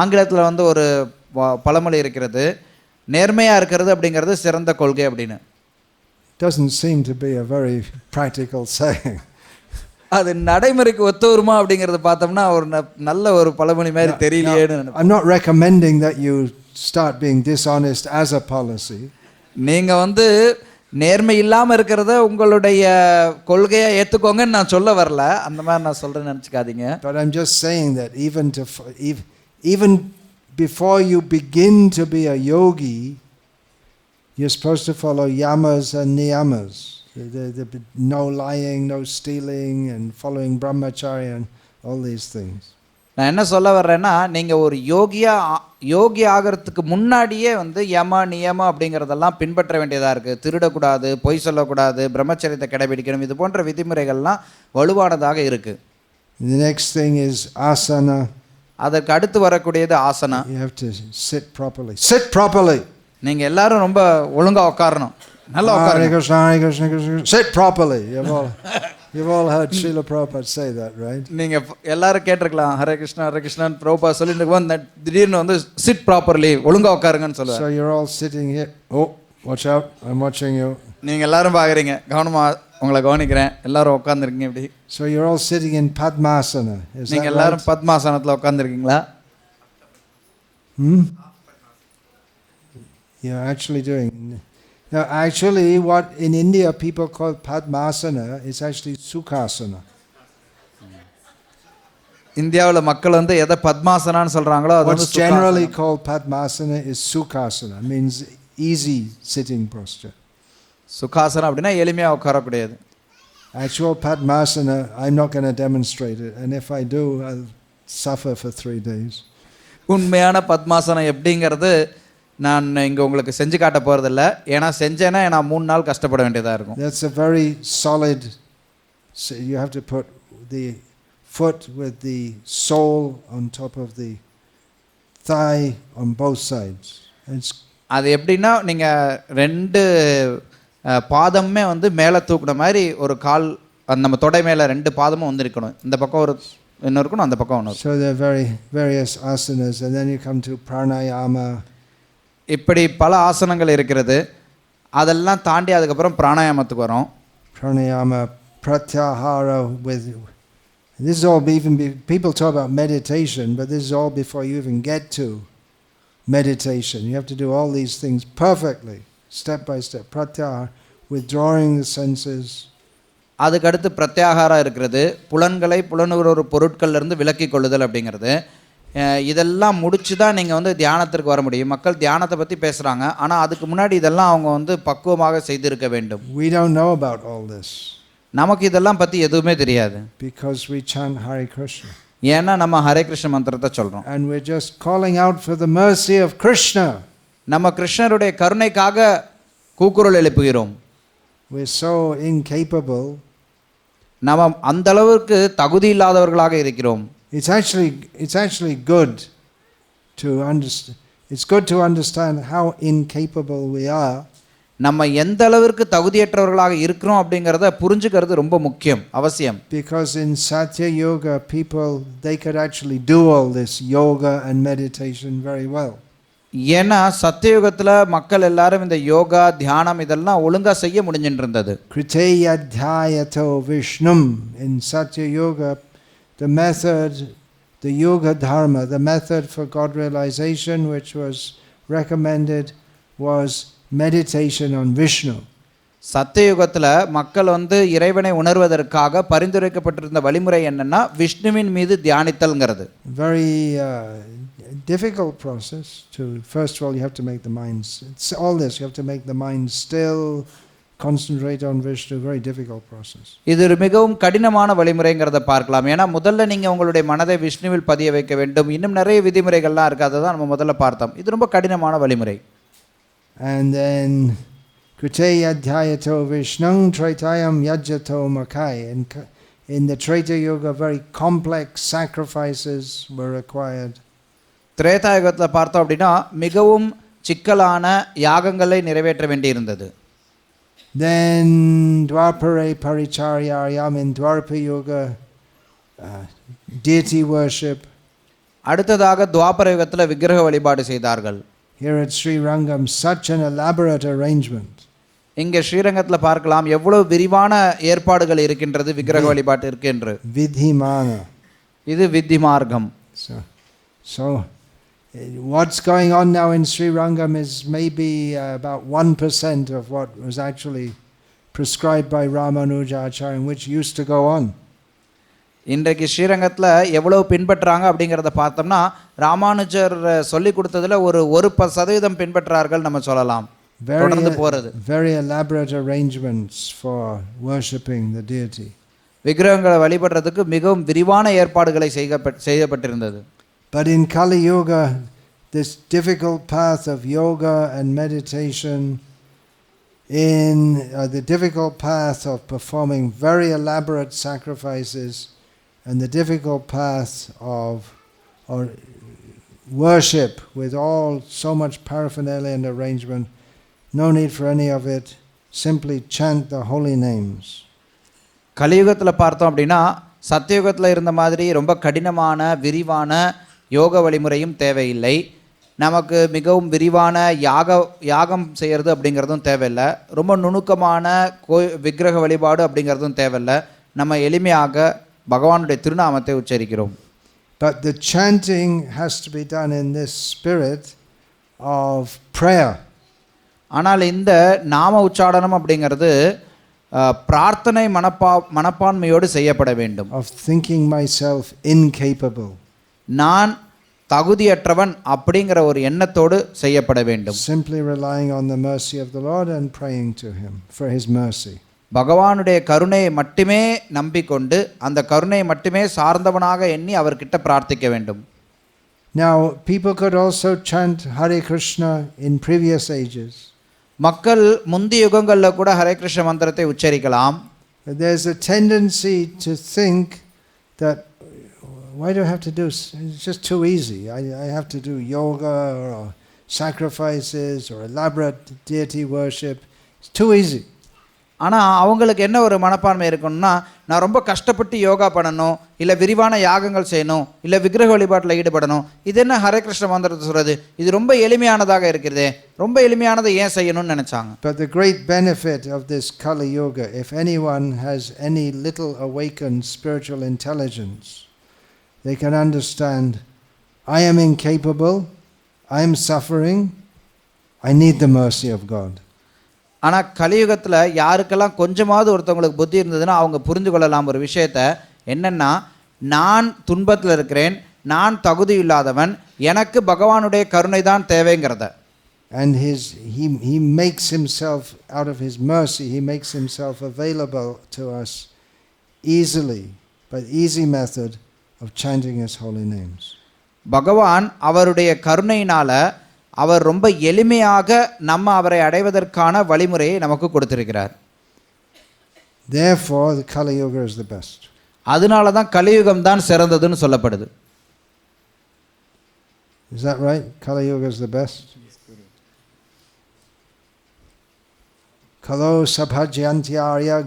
ஆங்கிலத்தில் ஒரு பழமொழி இருக்கிறது, நேர்மையாக இருக்கிறது அப்படிங்கிறது சிறந்த கொள்கை அப்படின்னு. Doesn't seem to be a very practical saying. அது நடைமுறைக்கு ஒத்து வருமா அப்படிங்கிறத பார்த்தோம்னா ஒரு நல்ல ஒரு பழமொழி மாதிரி தெரியலையேன்னு. I'm not recommending that you start being dishonest as a policy. நீங்கள் நேர்மை இல்லாமல் இருக்கிறத உங்களுடைய கொள்கையை ஏற்றுக்கோங்கன்னு நான் சொல்ல வரல, அந்த மாதிரி நான் சொல்கிறேன்னு நினச்சிக்காதீங்க. But I'm just saying that even before you begin to be a yogi, you're supposed to follow yamas and niyamas. No lying, no stealing, and following brahmacharya and all these things. நான் என்ன சொல்ல வர்றேன்னா, நீங்கள் ஒரு யோகி ஆகிறதுக்கு முன்னாடியே யம நியமம் அப்படிங்கிறதெல்லாம் பின்பற்ற வேண்டியதாக இருக்குது. திருடக்கூடாது, பொய் சொல்லக்கூடாது, பிரம்மச்சரியத்தை கடைபிடிக்கணும், இது போன்ற விதிமுறைகள்லாம் வலுவானதாக இருக்குது. The next thing is asana. அதற்கு அடுத்து வரக்கூடியது asana. You have to sit properly. Sit properly. நீங்கள் எல்லாரும் ரொம்ப ஒழுங்காக உட்காரணும், நல்லா உட்காருங்க. Hare Krishna, Hare Krishna, Krishna. Sit properly. You've all heard Srila Prabhupada say that, right? நீங்கள் எல்லாரும் கேட்டிருக்கலாம், ஹரே கிருஷ்ணா ஹரே கிருஷ்ணான்னு பிரபுபாத் சொல்லிட்டு திடீர்னு சிட் ப்ராப்பர்லி, ஒழுங்காக உட்காருங்கன்னு சொல்லுவாங்க. So you're all sitting here. Oh, watch out, I'm watching you. நீங்கள் எல்லாரும் பார்க்குறீங்க, கவனமாக உங்களை கவனிக்கிறேன், எல்லாரும் உட்காந்துருக்கீங்க இப்படி. So you're all sitting in Padmasana. நீங்கள் எல்லாரும் பத்மாசனத்தில் உட்காந்துருக்கீங்களா? You're actually doing. Now, actually, what in India people call Padmasana is actually Sukhasana. இந்தியாவில் மக்கள் எதை பத்மாசனான்னு சொல்கிறாங்களோ அது what's generally called Padmasana is Sukhasana. Means easy sitting posture. Sukhasana அப்படின்னா எளிமையாக உட்காரக்கூடியது. Actual Padmasana, I'm not going to demonstrate it, and if I do, I'll suffer for 3 days. உண்மையான பத்மாசனம் எப்படிங்கிறது நான் இங்கே உங்களுக்கு செஞ்சு காட்ட போகிறதில்ல, ஏன்னா செஞ்சேன்னா நான் 3 நாள் கஷ்டப்பட வேண்டியதாக இருக்கும். That's a very solid, so you have to put the foot with the sole on top of the thigh on both sides. அது எப்படின்னா நீங்கள் 2 பாதமே மேலே தூக்குன மாதிரி ஒரு கால் நம்ம தொடை மேலே 2 பாதமும் இருக்கணும். இந்த பக்கம் இன்னும் இருக்கணும், அந்த பக்கம் ஒன்று. So there are various asanas, and then you come to pranayama. இப்படி பல ஆசனங்கள் இருக்கிறது. அதெல்லாம் தாண்டி அதுக்கப்புறம் பிராணாயாமத்துக்கு வரும். Pranayama, pratyahara with. This is all even people talk about meditation, but this is all before you even get to meditation. You have to do all these things perfectly, step by step. Pratyahara, withdrawing the senses. அதுக்கடுத்து பிரத்யாகாரா இருக்கிறது, புலன்களை புலனுற பொருட்கள்லேருந்து விலக்கி கொள்ளுதல் அப்படிங்கிறது. இதெல்லாம் முடிச்சு தான் நீங்கள் தியானத்திற்கு வர முடியும். மக்கள் தியானத்தை பற்றி பேசுகிறாங்க, ஆனால் அதுக்கு முன்னாடி இதெல்லாம் அவங்க பக்குவமாக செய்திருக்க வேண்டும். We don't know about all this. நமக்கு இதெல்லாம் பற்றி எதுவுமே தெரியாது. Because we chant Hare Krishna. ஏன்னா நம்ம ஹரே கிருஷ்ண மந்திரத்தை சொல்கிறோம். And we're just calling out for the mercy of Krishna. நம்ம கிருஷ்ணருடைய கருணைக்காக கூக்குரல் எழுப்புகிறோம். We're so incapable. நம்ம அந்த அளவுக்கு தகுதி இல்லாதவர்களாக இருக்கிறோம். It's actually good to understand. It's good to understand how incapable we are. நம்ம எந்த அளவிற்கு தகுதியற்றவர்களாக இருக்கிறோம் அப்படிங்கறத புரிஞ்சுக்கிறது ரொம்ப முக்கியம், அவசியம். Because in Satya Yoga people they could actually do all this yoga and meditation very well. ஏன்னா சத்தியயுகத்தில் மக்கள் எல்லாரும் இந்த யோகா தியானம் இதெல்லாம் ஒழுங்காக செய்ய முடிஞ்சுட்டு இருந்தது. Kriteyadhyayato Vishnum. In Satya Yoga, the method, the yoga dharma, the method for God realization which was recommended was meditation on Vishnu. சத்தியயுகத்தில் மக்கள் இறைவனை உணர்வதற்காக பரிந்துரைக்கப்பட்டிருந்த வழிமுறை என்னன்னா விஷ்ணுவின் மீது தியானித்தல்ங்கிறது. Very difficult process. To first of all, you have to make the mind. It's all this. You have to make the mind still, concentrate on Vishnu. Very difficult process. இது ஒரு மிகவும் கடினமான வழிமுறைங்கிறத பார்க்கலாம். ஏன்னா முதல்ல நீங்கள் உங்களுடைய மனதை விஷ்ணுவில் பதிய வைக்க வேண்டும். இன்னும் நிறைய விதிமுறைகள்லாம் இருக்குது. அதை தான் நம்ம முதல்ல பார்த்தோம். இது ரொம்ப கடினமான வழிமுறை. And then Kriteyadhyayato Vishnung Traitayam Yajyato Makai. In the Treta Yoga, very complex sacrifices were required. திரேதாயுகத்தில் பார்த்தோம் அப்படின்னா மிகவும் சிக்கலான யாகங்களை நிறைவேற்ற வேண்டியிருந்தது. Then Dwapare Paricharyayam in Dwarpa Yoga, deity worship. அடுத்ததாக துவாபர யுகத்தில் விக்கிரக வழிபாடு செய்தார்கள். Here at Srirangam, such an elaborate arrangement. இங்கே ஸ்ரீரங்கத்தில் பார்க்கலாம் எவ்வளவு விரிவான ஏற்பாடுகள் இருக்கின்றது விக்கிரக வழிபாட்டு இருக்கின்றது. Vidhimana. இது வித்தி மார்க்கம். So what's going on now in Srirangam is maybe about 1% of what was actually prescribed by Ramanujacharya, which used to go on. இன்றைக்கு ஸ்ரீரங்கத்தில் எவ்வளவு பின்பற்றுறாங்க அப்படிங்கிறத பார்த்தோம்னா ராமானுஜர் சொல்லி கொடுத்ததில் ஒரு 1% பின்பற்றார்கள் நம்ம சொல்லலாம். தொடர்ந்து போகிறது. Very elaborate arrangements for worshipping the deity. விக்கிரகங்களை வழிபடுறதுக்கு மிகவும் விரிவான ஏற்பாடுகளை செய்யப்பட்டிருந்தது. But in Kali Yoga, this difficult path of yoga and meditation, in the difficult path of performing very elaborate sacrifices, and the difficult path of worship with all so much paraphernalia and arrangement, no need for any of it, simply chant the holy names. கலியுகத்தில் பார்த்தோம் அப்படின்னா சத்தியுகத்தில் இருந்த மாதிரி ரொம்ப கடினமான விரிவான யோக வழிமுறையும் தேவையில்லை. நமக்கு மிகவும் விரிவான யாகம் செய்கிறது அப்படிங்கிறதும் தேவையில்லை. ரொம்ப நுணுக்கமான விக்கிரக வழிபாடு அப்படிங்கிறதும் தேவையில்லை. நம்ம எளிமையாக பகவானுடைய திருநாமத்தை உச்சரிக்கிறோம். But the chanting has to be done in this spirit of prayer. ஆனால் இந்த நாம உச்சாடனம் அப்படிங்கிறது பிரார்த்தனை மனப்பான்மையோடு செய்யப்பட வேண்டும். Of thinking myself incapable. நான் தகுதியற்றவன் அப்படிங்கிற ஒரு எண்ணத்தோடு செய்யப்பட வேண்டும். Simply relying on the mercy of the Lord and praying to Him for His mercy. பகவானுடைய கருணையை மட்டுமே நம்பிக்கொண்டு அந்த கருணையை மட்டுமே சார்ந்தவனாக எண்ணி அவர்கிட்ட பிரார்த்திக்க வேண்டும். Now people could also chant Hare Krishna in previous ages. மக்கள் முந்தைய யுகங்களில் கூட ஹரே கிருஷ்ண மந்திரத்தை உச்சரிக்கலாம். There's a tendency to think that why do I have to do, it's just too easy. I have to do yoga or sacrifices or elaborate deity worship. It's too easy. ஆனால் அவங்களுக்கு என்ன ஒரு மனப்பான்மை இருக்குன்னா நான் ரொம்ப கஷ்டப்பட்டு யோகா பண்ணணும், இல்லை விரிவான யாகங்கள் செய்யணும், இல்லை விக்கிரக வழிபாட்டில் ஈடுபடணும். இது என்ன ஹரே கிருஷ்ண மந்திரத்தை சொல்கிறது, இது ரொம்ப எளிமையானதாக இருக்கிறதே, ரொம்ப எளிமையானதை ஏன் செய்யணும்னு நினச்சாங்க. But the great benefit of this Kali Yoga, if anyone has any little awakened spiritual intelligence, they can understand, I am incapable, I am suffering, I need the mercy of God. ஆனால் கலியுகத்தில் யாருக்கெல்லாம் கொஞ்சமாவது ஒருத்தவங்களுக்கு புத்தி இருந்ததுன்னா அவங்க புரிந்து கொள்ளலாம் ஒரு விஷயத்தை. என்னென்னா, நான் துன்பத்தில் இருக்கிறேன், நான் தகுதி இல்லாதவன், எனக்கு பகவானுடைய கருணை தான் தேவைங்கிறத. And he makes himself, out of his mercy, he makes himself available to us easily, by easy method of chanting his holy names. பகவான் அவருடைய கருணையினால் அவர் ரொம்ப எளிமையாக நம்ம அவரை அடைவதற்கான வழிமுறையை நமக்கு கொடுத்திருக்கிறார். Therefore the Kali Yoga is the best. அதனால தான் கலியுகம் தான் சிறந்ததுன்னு சொல்லப்படுது. Is that right? Kali Yoga is the best. Kalo sabhajyantyarya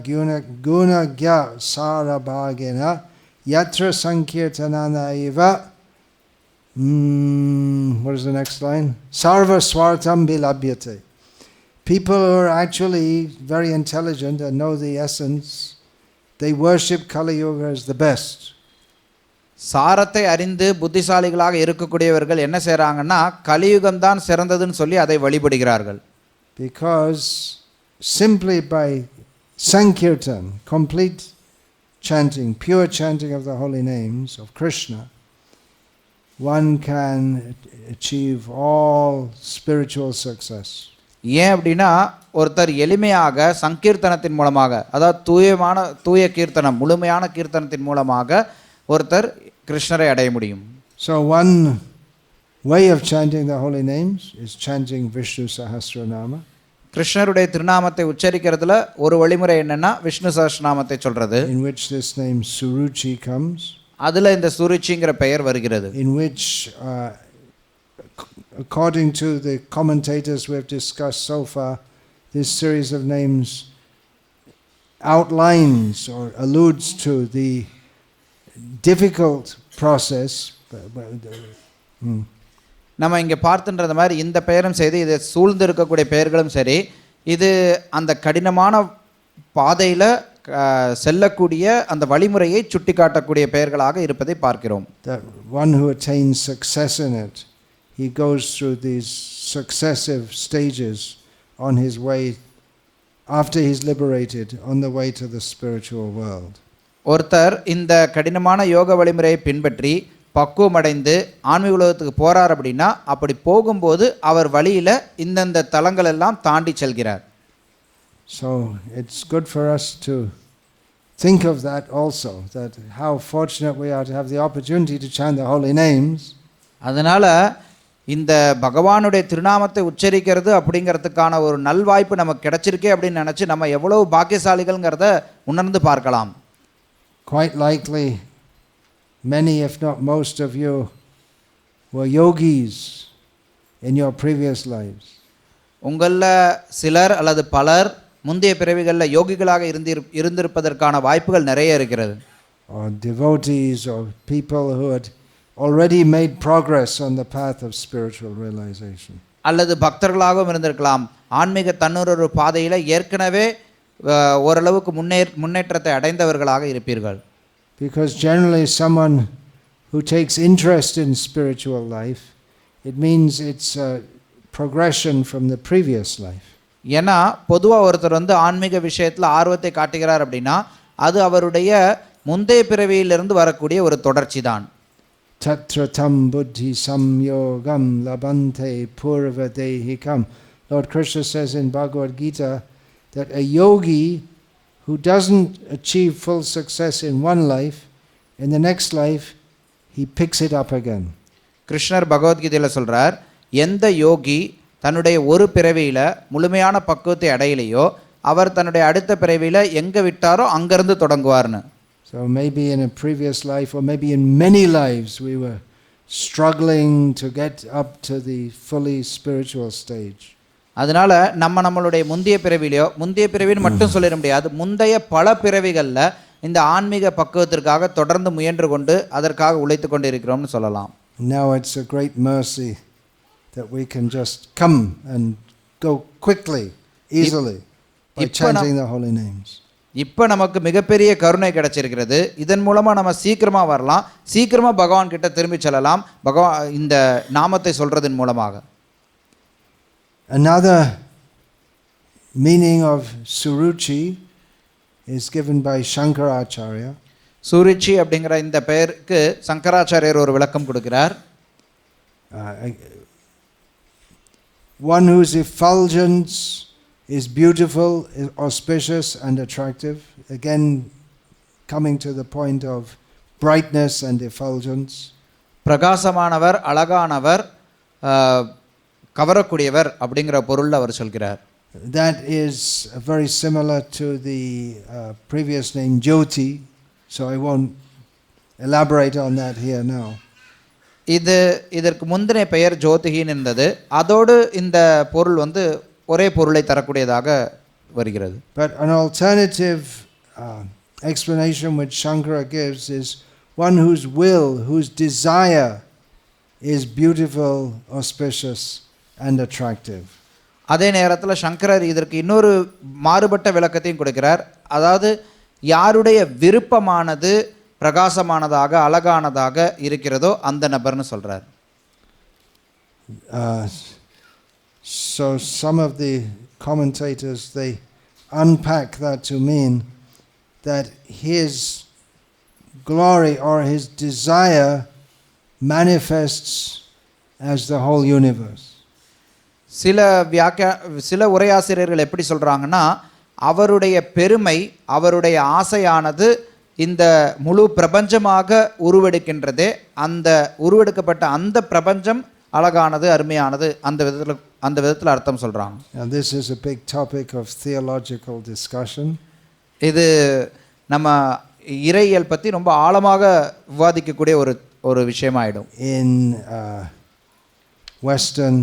guna gya sarabhagena yatra sankirtanana eva What is the next line? Sarva swartam bilabhyate. People who are actually very intelligent and know the essence, they worship Kali Yuga as the best. சாரத்தை அறிந்து புத்திசாலிகளாக இருக்கக்கூடியவர்கள் என்ன செய்கிறாங்கன்னா கலியுகம் தான் சிறந்ததுன்னு சொல்லி அதை வழிபடுகிறார்கள். Because simply by sankirtan, complete chanting, pure chanting of the holy names of Krishna, one can achieve all spiritual success. ஏன் அப்படின்னா ஒருத்தர் எளிமையாக சங்கீர்த்தனத்தின் மூலமாக, அதாவது தூய கீர்த்தனம், முழுமையான கீர்த்தனத்தின் மூலமாக ஒருத்தர் கிருஷ்ணரை அடைய முடியும். So one way of chanting the holy names is chanting Vishnu Sahasranama. கிருஷ்ணருடைய திருநாமத்தை உச்சரிக்கிறதுல ஒரு வழிமுறை என்னன்னா விஷ்ணு சஹஸ்ரநாமத்தை சொல்றது. In which this name Suruci comes. அதுல இந்த சுருச்சிங்கிற பெயர் வருகிறது. In which according to the commentators we have discussed so far, this series of names outlines or alludes to the difficult process. நம்ம இங்கே பார்த்துன்றது மாதிரி இந்த பெயரும் சரி, இதை சூழ்ந்து இருக்கக்கூடிய பெயர்களும் சரி, இது அந்த கடினமான பாதையில் செல்லக்கூடிய அந்த வழிமுறையை சுட்டி காட்டக்கூடிய பெயர்களாக இருப்பதை பார்க்கிறோம். That one who attains success in it, he goes through these successive stages on his way after he's liberated on the way to the spiritual world. ஒருத்தர் இந்த கடினமான யோக வழிமுறையை பின்பற்றி பக்குவமடைந்து ஆன்மீக உலகத்துக்கு போறார் அப்படின்னா அப்படி போகும்போது அவர் வழியில் இந்தந்த தலங்கள் எல்லாம் தாண்டி செல்கிறார். So it's good for us to think of that also, that how fortunate we are to have the opportunity to chant the holy names. அதனால இந்த பகவானுடைய திருநாமத்தை உச்சரிக்கிறது அப்படிங்கிறதுக்கான ஒரு நல்வாய்ப்பு நமக்கு கிடைச்சிருக்கே அப்படின்னு நினச்சி நம்ம எவ்வளவு பாக்கியசாலிகள்ங்கிறத உணர்ந்து பார்க்கலாம். Quite likely many, if not most of you, were yogis in your previous lives. உங்களில் சிலர் அல்லது பலர் முந்தைய பிறவிகளில் யோகிகளாக இருந்திருப்பதற்கான வாய்ப்புகள் நிறைய இருக்கிறது. Or devotees or people who had already made progress on the path of spiritual realization. அல்லது பக்தர்களாகவும் இருந்திருக்கலாம். ஆன்மீக தன்னுணர்வு பாதையில் ஏற்கனவே ஓரளவுக்கு முன்னேற்றத்தை அடைந்தவர்களாக இருப்பீர்கள். Because generally someone who takes interest in spiritual life, it means it's a progression from the previous life. ஏன்னா பொதுவாக ஒருத்தர் ஆன்மீக விஷயத்தில் ஆர்வத்தை காட்டுகிறார் அப்படின்னா அது அவருடைய முந்தைய பிறவியிலிருந்து வரக்கூடிய ஒரு தொடர்ச்சி தான். Tatratam buddhi samyogam labante purvadehikam. Lord Krishna says in Bhagavad Gita that a yogi who doesn't achieve full success in one life, in the next life he picks it up again. கிருஷ்ணர் பகவத்கீதையில் சொல்றார், எந்த யோகி தன்னுடைய ஒரு பிறவியில முழுமையான பக்குவத்தை அடையலையோ அவர் தன்னுடைய அடுத்த பிறவியில எங்க விட்டாரோ அங்கிருந்து தொடங்குவார்னு. So maybe in a previous life or maybe in many lives we were struggling to get up to the fully spiritual stage. அதனால நம்மளுடைய முந்தைய பிறவின்னு மட்டும் சொல்லிட முடியாது. முந்தைய பல பிறவிகளில் இந்த ஆன்மீக பக்குவத்திற்காக தொடர்ந்து முயன்று கொண்டு அதற்காக உழைத்து கொண்டு இருக்கிறோம்னு சொல்லலாம். Now it's a great mercy that we can just come and go quickly, easily by chanting the holy names. இப்போ நமக்கு மிகப்பெரிய கருணை கிடைச்சிருக்கிறது. இதன் மூலமாக நம்ம சீக்கிரமாக வரலாம், சீக்கிரமாக பகவான் கிட்ட திரும்பி செல்லலாம் இந்த நாமத்தை சொல்றதன் மூலமாக. Another meaning of Suruci is given by Shankaracharya. Suruchi அப்படிங்கிற இந்த பெயருக்கு சங்கராச்சாரியர் ஒரு விளக்கம் கொடுக்கிறார். One whose effulgence is beautiful, is auspicious and attractive. Again, coming to the point of brightness and effulgence. பிரகாசமானவர், அழகானவர், கவரக்கூடியவர் அப்படிங்கிற பொருள்ல அவர் சொல்கிறார். That is very similar to the previous name Jyoti, so I won't elaborate on that here now. இதற்கு முந்தின பெயர் ஜோதிகின்னு இருந்தது. அதோடு இந்த பொருள் ஒரே பொருளை தரக்கூடியதாக வருகிறது. But an alternative explanation which Shankara gives is one whose will, whose desire is beautiful, auspicious and attractive. அதே நேரத்தில் சங்கரர் இதற்கு இன்னொரு மாறுபட்ட விளக்கத்தையும் கொடுக்கிறார். அதாவது யாருடைய விருப்பமானது பிரகாசமானதாக அழகானதாக இருக்கிறதோ அந்த நபர்னு சொல்றார். So some of the commentators, they unpack that to mean that his glory or his desire manifests as the whole universe. சில உரையாசிரியர்கள் எப்படி சொல்றாங்கன்னா, அவருடைய பெருமை, அவருடைய ஆசையானது இந்த முழு பிரபஞ்சமாக உருவெடுக்கின்றதே, அந்த உருவெடுக்கப்பட்ட அந்த பிரபஞ்சம் அழகானது, அருமையானது, அந்த விதத்தில் அர்த்தம் சொல்றாங்க. And this is a big topic of theological discussion. இது நம்ம இறையியல் பற்றி ரொம்ப ஆழமாக விவாதிக்கக்கூடிய ஒரு விஷயமாயிடும். In Western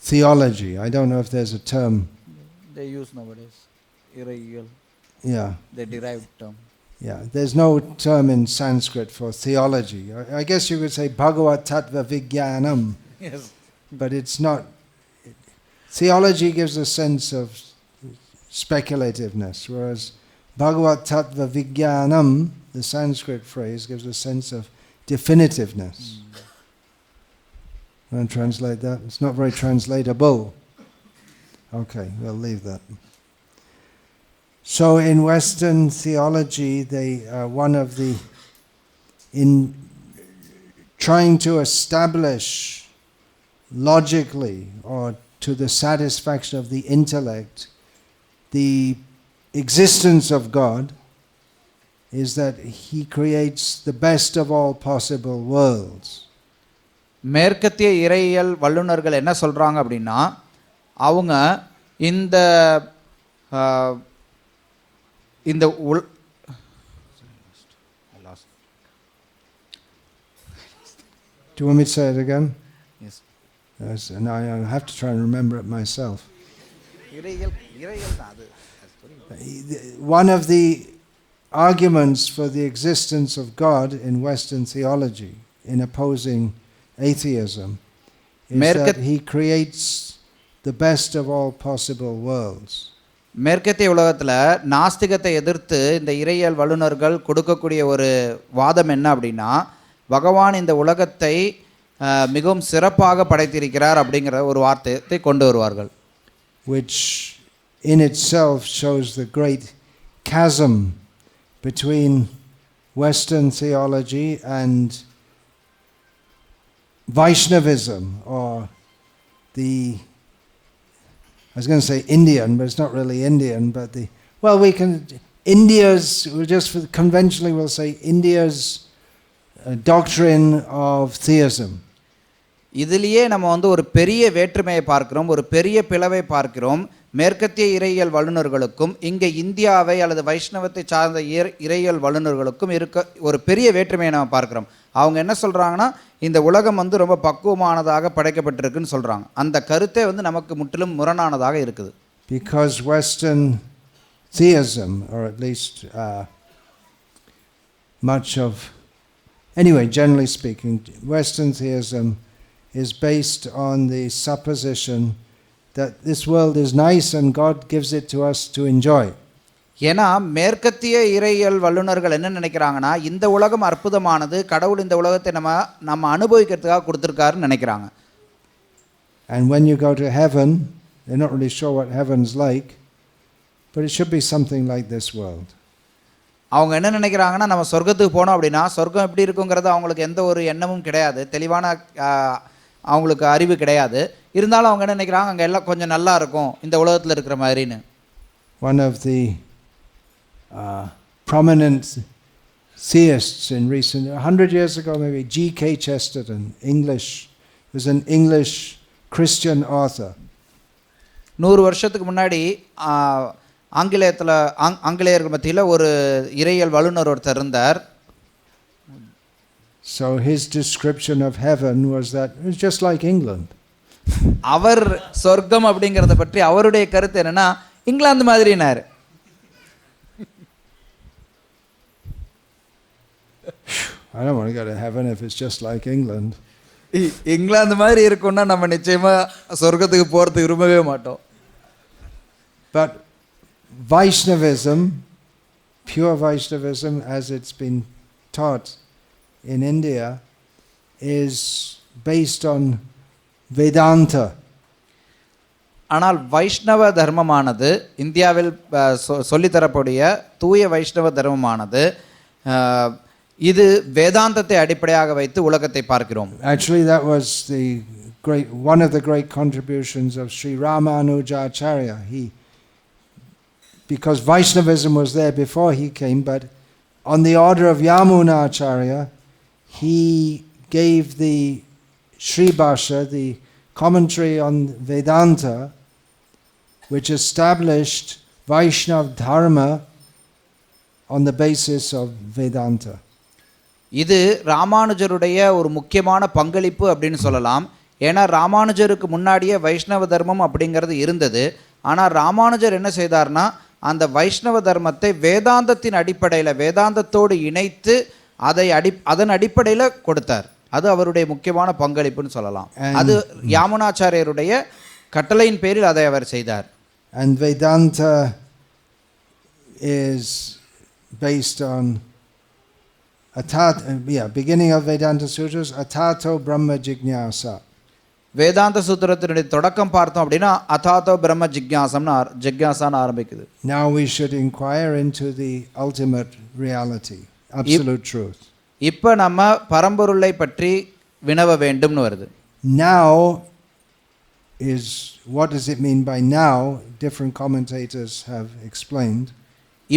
theology, I don't know if there's a term they use nowadays, இறையியல். Yeah. The derived term. Yeah, there's no term in Sanskrit for theology. I guess you could say Bhagavat Tattva Vijnanam. Yes. But it's not. Theology gives a sense of speculativeness, whereas Bhagavat Tattva Vijnanam, the Sanskrit phrase, gives a sense of definitiveness. Want to translate that? It's not very translatable. Okay, we'll leave that. So in Western theology, one of the, in trying to establish logically or to the satisfaction of the intellect the existence of God, is that he creates the best of all possible worlds. மேற்கத்திய இறையியல் வல்லுநர்கள் என்ன சொல்றாங்க அப்படின்னா, அவங்க இந்த இந்த Do you want me to say it again? Yes. Yes, and I have to try and remember it myself. One of the arguments for the existence of God in Western theology, in opposing atheism, is that he creates the best of all possible worlds. மேற்கத்திய உலகத்தில் நாஸ்திகத்தை எதிர்த்து இந்த இறையியல் வல்லுநர்கள் கொடுக்கக்கூடிய ஒரு வாதம் என்ன அப்படின்னா, பகவான் இந்த உலகத்தை மிகவும் சிறப்பாக படைத்திருக்கிறார் அப்படிங்கிற ஒரு வார்த்தையை கொண்டு வருவார்கள். Which in itself shows the great chasm between Western theology and Vaishnavism, or the, I was going to say Indian, but it's not really Indian, but India's, conventionally we'll say India's doctrine of theism. இதிலேயே நம்ம ஒரு பெரிய வேற்றுமையை பார்க்கிறோம், ஒரு பெரிய பிளவை பார்க்கிறோம். மேற்கத்திய இறையியல் வல்லுநர்களுக்கும் இங்கே இந்தியாவை அல்லது வைஷ்ணவத்தை சார்ந்த இறையியல் வல்லுநர்களுக்கும் இருக்க ஒரு பெரிய வேற்றுமையை நம்ம பார்க்கிறோம். அவங்க என்ன சொல்கிறாங்கன்னா, இந்த உலகம் ரொம்ப பக்குவமானதாக படைக்கப்பட்டிருக்குன்னு சொல்கிறாங்க. அந்த கருத்தை நமக்கு முற்றிலும் முரணானதாக இருக்குது. Because Western theism, or at least much of, anyway, generally speaking, Western theism is based on the supposition that this world is nice and God gives it to us to enjoy. ஏன்னா மேற்கத்திய இறையியல் வல்லுநர்கள் என்ன நினைக்கிறாங்கன்னா, இந்த உலகம் அற்புதமானது, கடவுள் இந்த உலகத்தை நம்ம அனுபவிக்கிறதுக்காக கொடுத்துருக்காருன்னு நினைக்கிறாங்க. And when you go to heaven, they're not really sure what heaven's like, but it should be something like this world. அவங்க என்ன நினைக்கிறாங்கன்னா, நம்ம சொர்க்கத்துக்கு போனோம் அப்படின்னா சொர்க்கம் எப்படி இருக்குங்கிறது அவங்களுக்கு எந்த ஒரு எண்ணமும் கிடையாது, தெளிவான அவங்களுக்கு அறிவு கிடையாது. இருந்தாலும் அவங்க என்ன நினைக்கிறாங்க, அங்கே எல்லாம் கொஞ்சம் நல்லா இருக்கும் இந்த உலகத்தில் இருக்கிற மாதிரின்னு. One of the prominent theists in recent, 100 years ago maybe, G.K. Chesterton, English, was an English Christian author. 100 வருஷத்துக்கு முன்னாடி ஆங்கிலேயர்கள் மத்தியில் ஒரு இறையியல் வல்லுநர் ஒருத்தர் இருந்தார். So his description of heaven was that it was just like England. அவர் சொர்க்கம் அப்படிங்கறத பற்றி அவருடைய கருத்து என்னன்னா, England மாதிரினார். I don't want to go to heaven if it's just like England. England மாதிரி இருக்கும்னா நம்ம நிச்சயமா சொர்க்கத்துக்கு போறதுக்கு விரும்பவே மாட்டோம். But Vaishnavism, pure Vaishnavism as it's been taught in India, is based on Vedanta. ஆனால் வைஷ்ணவ தர்மமானது இந்தியாவில் சொல்லித்தரக்கூடிய தூய வைஷ்ணவ தர்மமானது இது வேதாந்தத்தை அடிப்படையாக வைத்து உலகத்தை பார்க்கிறோம். Actually, that was one of the great contributions of Sri Ramanujacharya. Because Vaishnavism was there before he came, but on the order of Yamunacharya, he gave the Sri Bhasha, the commentary on Vedanta, which established Vaishnav Dharma on the basis of Vedanta. இது ராமானுஜருடைய ஒரு முக்கியமான பங்களிப்பு அப்படின்னு சொல்லலாம். ஏன்னா ராமானுஜருக்கு முன்னாடியே வைஷ்ணவ தர்மம் அப்படிங்கிறது இருந்தது. ஆனால் ராமானுஜர் என்ன செய்தார்னா அந்த வைஷ்ணவ தர்மத்தை வேதாந்தத்தின் அடிப்படையில் வேதாந்தத்தோடு இணைத்து அதன் அடிப்படையில் கொடுத்தார். அது அவருடைய முக்கியமான பங்களிப்புன்னு சொல்லலாம். அது யாமுனாச்சாரியருடைய கட்டளையின் பேரில் அதை அவர் செய்தார். And Vedanta is based on beginning of Vedanta Sutras, Atato Brahma Jignasa. வேதாந்த சூத்திரத்தினுடைய தொடக்கம் பார்த்தோம் அப்படின்னா அதாதோ பிரம்ம ஜிக்யாசான்னு ஆரம்பிக்குது. Now we should inquire into the ultimate reality, absolute truth. இப்போ நம்ம பரம்பொருளை பற்றி வினவ வேண்டும்னு வருது. Now is, what does it mean by now? Different commentators have explained.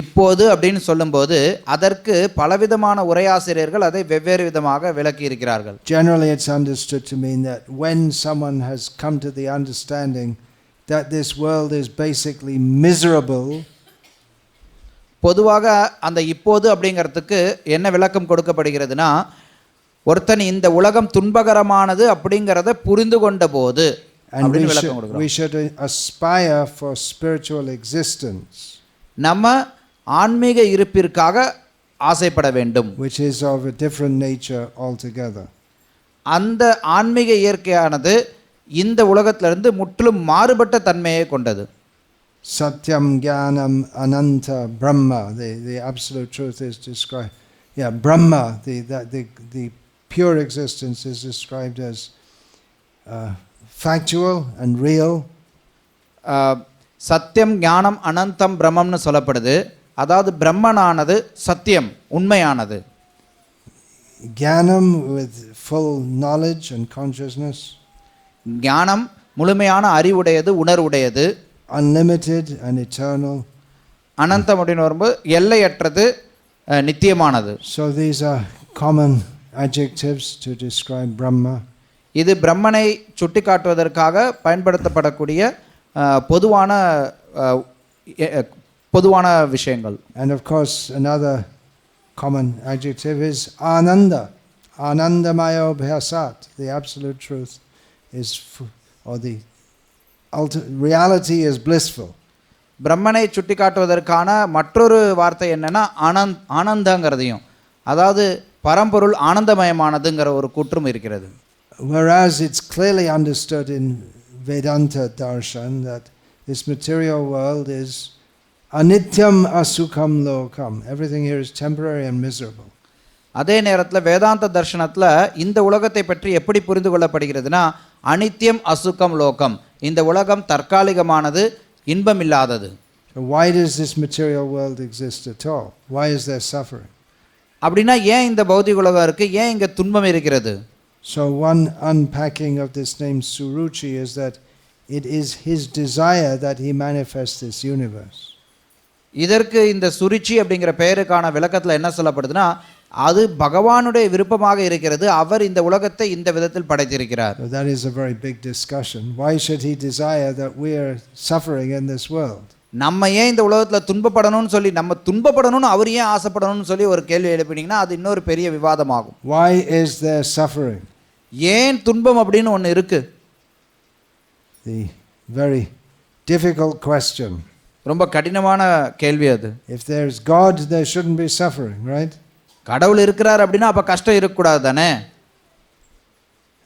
இப்போது அப்படின்னு சொல்லும்போது அதற்கு பலவிதமான உரையாசிரியர்கள் அதை வெவ்வேறு விதமாக விளக்கி இருக்கிறார்கள். Generally it's understood to mean that when someone has come to the understanding that this world is basically miserable, பொதுவாக அந்த இப்போது அப்படிங்கிறதுக்கு என்ன விளக்கம் கொடுக்கப்படுகிறதுனா ஒருத்தன் இந்த உலகம் துன்பகரமானது அப்படிங்கிறத புரிந்து கொண்ட போது அப்படின்னு விளக்கம் கொடுக்கிறோம். We should aspire for spiritual existence. நம்ம ஆன்மீக இருப்பிற்காக ஆசைப்பட வேண்டும். Which is of a different nature altogether. அந்த ஆன்மீக இயற்கையானது இந்த உலகத்திலிருந்து முற்றிலும் மாறுபட்ட தன்மையை கொண்டது. Satyam Jnanam Ananta Brahma, the absolute truth is described. Brahma, the pure existence is described as factual and real. சத்தியம் ஞானம் அனந்தம் பிரம்மம்னு சொல்லப்படுது. அதாவது பிரம்மனானது சத்தியம் உண்மையானது. Jnanam with full knowledge and consciousness. ஞானம் முழுமையான அறிவுடையது உணர்வுடையது. Unlimited and eternal. அனந்தம் அப்படின்னு வரும்போது எல்லையற்றது நித்தியமானது. So these are common adjectives to describe Brahma. இது பிரம்மனை சுட்டிக்காட்டுவதற்காக பயன்படுத்தப்படக்கூடிய பொதுவான விஷயங்கள். And of course another common adjective is Ananda. Anandamayo bhasat. The absolute truth is, or the reality is blissful. பிரம்மனை சுட்டிக்காட்டுவதற்கான மற்றொரு வார்த்தை என்னன்னா ஆனந்தங்கிறதையும், அதாவது பரம்பொருள் ஆனந்தமயமானதுங்கிற ஒரு கூற்றும் இருக்கிறது. Whereas it's clearly understood in Vedanta darshan that this material world is anityam asukham lokam. Everything here is temporary and miserable. அதே நேரத்தில் வேதாந்த தர்ஷனத்தில் இந்த உலகத்தை பற்றி எப்படி புரிந்து கொள்ளப்படுகிறதுனா அனித்யம் அசுக்கம் லோகம், இந்த உலகம் தற்காலிகமானது இன்பம் இல்லாதது. So why does this material world exist at all? Why is there suffering? அப்படின்னா ஏன் இந்த பௌதிக உலகம் இருக்கு, ஏன் இங்க துன்பம் இருக்கிறது? So one unpacking of this name Suruci is that it is his desire that he manifests this universe. இதற்கு இந்த சுருச்சி அப்படிங்கிற பெயருக்கான விளக்கத்தில் என்ன சொல்லப்படுதுன்னா அது பகவானுடைய விருப்பமாக இருக்கிறது. அவர் இந்த உலகத்தை இந்த விதத்தில் படைத்திருக்கிறார். So that is a very big discussion. Why should he desire that we are suffering in this world? நம்ம ஏன் இந்த உலகத்தில் துன்பப்படணும்னு சொல்லி, நம்ம துன்பப்படணும்னு அவர் ஏன் ஆசைப்படணும்னு சொல்லி ஒரு கேள்வி எழுப்பினீங்கன்னா அது இன்னொரு பெரிய விவாதமாகும். Why is there suffering? ஏன் துன்பம் அப்படின்னு ஒன்று இருக்கு. The very difficult question. ரொம்ப கடினமான கேள்வி அது. If there is God, there shouldn't be suffering, right? கடவுள் இருக்கிறார் அப்படின்னா அப்ப கஷ்டம் இருக்கக்கூடாது தானே.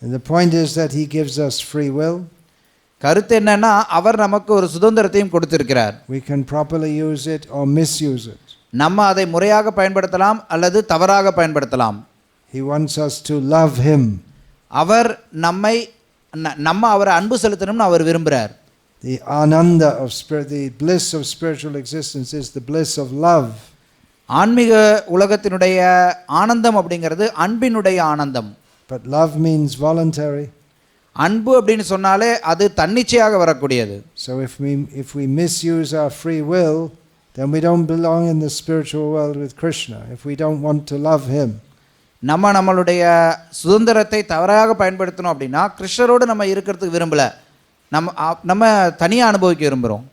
And the point is that he gives us free will. கருத்து என்னன்னா அவர் நமக்கு ஒரு சுதந்திரத்தையும் கொடுத்திருக்கிறார். We can properly use it or misuse it. நம்ம அதை முறையாக பயன்படுத்தலாம் அல்லது தவறாக பயன்படுத்தலாம். He wants us to love him. அவர் நம்ம அவரை அன்பு செலுத்தணும்னு அவர் விரும்புகிறார். The ananda of spirit, the bliss of spiritual existence is the bliss of love. ஆன்மீக உலகத்தினுடைய ஆனந்தம் அப்படிங்கிறது அன்பினுடைய ஆனந்தம். But love means voluntary. அன்பு அப்படின்னு சொன்னாலே அது தன்னிச்சையாக வரக்கூடியது. So if we misuse our free will, then we don't belong in the spiritual world with Krishna. If we don't want to love him. நம்மளுடைய சுதந்திரத்தை தவறாக பயன்படுத்தணும் அப்படின்னா கிருஷ்ணரோடு நம்ம இருக்கிறதுக்கு விரும்பல, நம்ம தனியாக அனுபவிக்க விரும்புகிறோம்.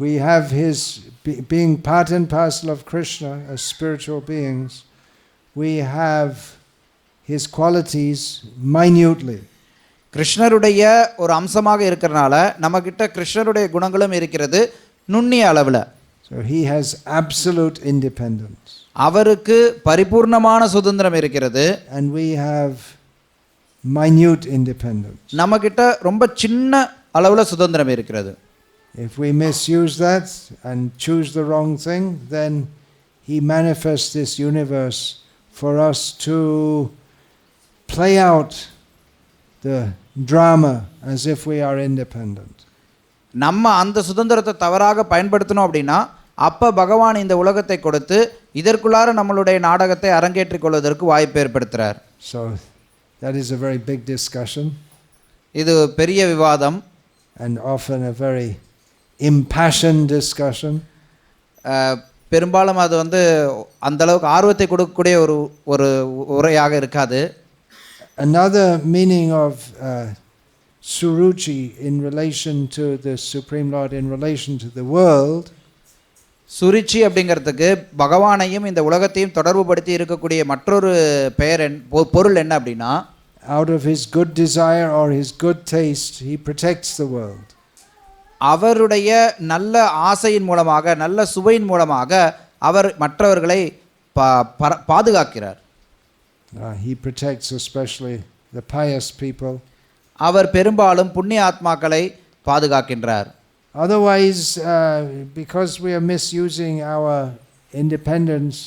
We have his being part and parcel of Krishna as spiritual beings. We have his qualities minutely. கிருஷ்ணருடைய ஒரு அம்சமாக இருக்கிறனால நம்மக்கிட்ட கிருஷ்ணருடைய குணங்களும் இருக்கிறது நுண்ணிய அளவில். So he has absolute independence. அவருக்கு பரிபூர்ணமான சுதந்திரம் இருக்கிறது. And we have minute independence. நம்மக்கிட்ட ரொம்ப சின்ன அளவில் சுதந்திரம் இருக்கிறது. If we misuse that and choose the wrong thing, then he manifests this universe for us to play out the drama as if we are independent. நம்ம அந்த சுதந்திரத்தை தவறாக பயன்படுத்தணும் அப்படின்னா அப்போ பகவான் இந்த உலகத்தை கொடுத்து இதற்குள்ளார நம்மளுடைய நாடகத்தை அரங்கேற்றிக் கொள்வதற்கு வாய்ப்பு ஏற்படுத்துகிறார். So that is a very big discussion. இது பெரிய விவாதம். And often a very impassioned discussion. பெரும்பாலும் அது அந்த அளவுக்கு ஆர்வத்தை கொடுக்கக்கூடிய ஒரு உரையாக இருக்காது. Another meaning of Suruci in relation to the Supreme Lord, in relation to the world, Suruchi அப்படிங்கிறதுக்கு பகவானையும் இந்த உலகத்தையும் தொடர்பு படுத்தி இருக்கக்கூடிய மற்றொரு பொருள் என்ன அப்படின்னா, out of his good desire or his good taste, he protects the world. அவருடைய நல்ல ஆசையின் மூலமாக, நல்ல சுவையின் மூலமாக அவர் மற்றவர்களை பாதுகாக்கிறார். He protects especially the pious people. அவர் பெரும்பாலும் புண்ணிய ஆத்மாக்களை பாதுகாக்கின்றார். Otherwise, because we are misusing our independence,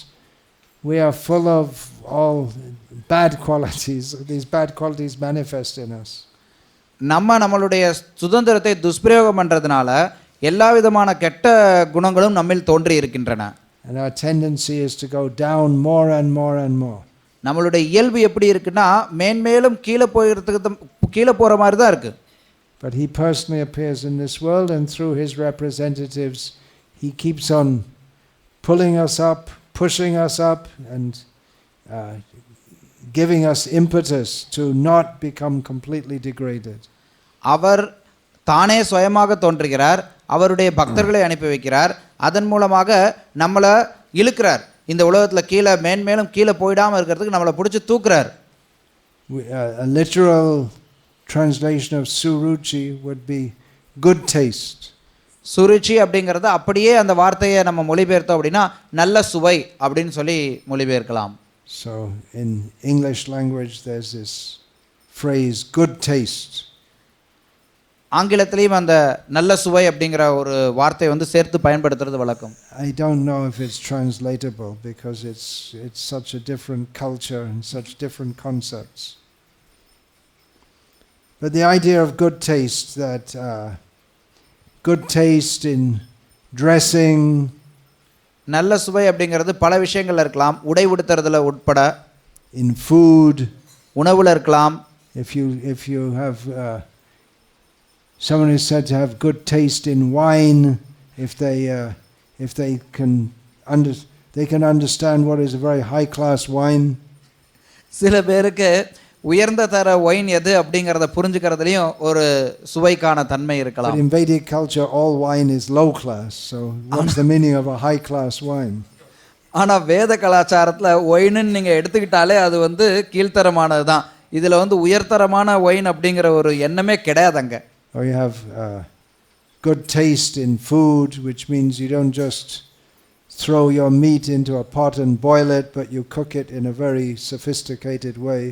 we are full of all bad qualities. These bad qualities manifest in us. நம்மளுடைய சுதந்திரத்தை துஷ்பிரயோகம் பண்ணுறதுனால எல்லா விதமான கெட்ட குணங்களும் நம்மில் தோன்றி இருக்கின்றன. And our tendency is to go down more and more and more. நம்மளுடைய இயல்பு எப்படி இருக்குன்னா மேன்மேலும் கீழே போகிற மாதிரி தான் இருக்குது. But he personally appears in this world, and through his representatives he keeps on pulling us up, pushing us up, and giving us impetus to not become completely degraded. அவர் தானே சுயமாக தோன்றுகிறார், அவருடைய பக்தர்களை அனுப்பி வைக்கிறார், அதன் மூலமாக நம்மளை இழுக்கிறார், இந்த உலகத்தில் கீழே மேன்மேலும் கீழே போயிடாமல் இருக்கிறதுக்கு நம்மளை பிடிச்சி தூக்குறார். A literal translation of Suruci would be good taste. Suruchi அப்படிங்கிறது அப்படியே அந்த வார்த்தையை நம்ம மொழிபெயர்த்தோம் அப்படின்னா நல்ல சுவை அப்படின்னு சொல்லி மொழிபெயர்க்கலாம். So in English language there's this phrase good taste. ஆங்கிலத்திலையும் அந்த நல்ல சுவை அப்படிங்கிற ஒரு வார்த்தை சேர்த்து பயன்படுத்துறது வழக்கம். I don't know if it's translatable because it's such a different culture and such different concepts. But the idea of good taste, that good taste in dressing, நல்ல சுவை அப்படிங்கிறது பல விஷயங்கள்ல இருக்கலாம், உடை உடுத்துறதுல உட்பட, in food, உணவுல இருக்கலாம். If you have someone is said to have good taste in wine, if they can understand what is a very high class wine. சில பேருக்கு உயர்ந்த தர ஒயின் எது அப்படிங்கறத புரிஞ்சுக்கிறதுலயும் ஒரு சுவைக்கான தன்மை இருக்கலாம். But in Vedic culture all wine is low class, so what's the meaning of a high class wine? ஆனா வேத கலாச்சாரத்துல ஒயின்னு நீங்க எடுத்துக்கிட்டாலே அது கீழ்த்தரமானது தான். இதுல உயர்தரமான ஒயின் அப்படிங்கிற ஒரு எண்ணமே கிடையாதுங்க. Or you have good taste in food, which means you don't just throw your meat into a pot and boil it, but you cook it in a very sophisticated way.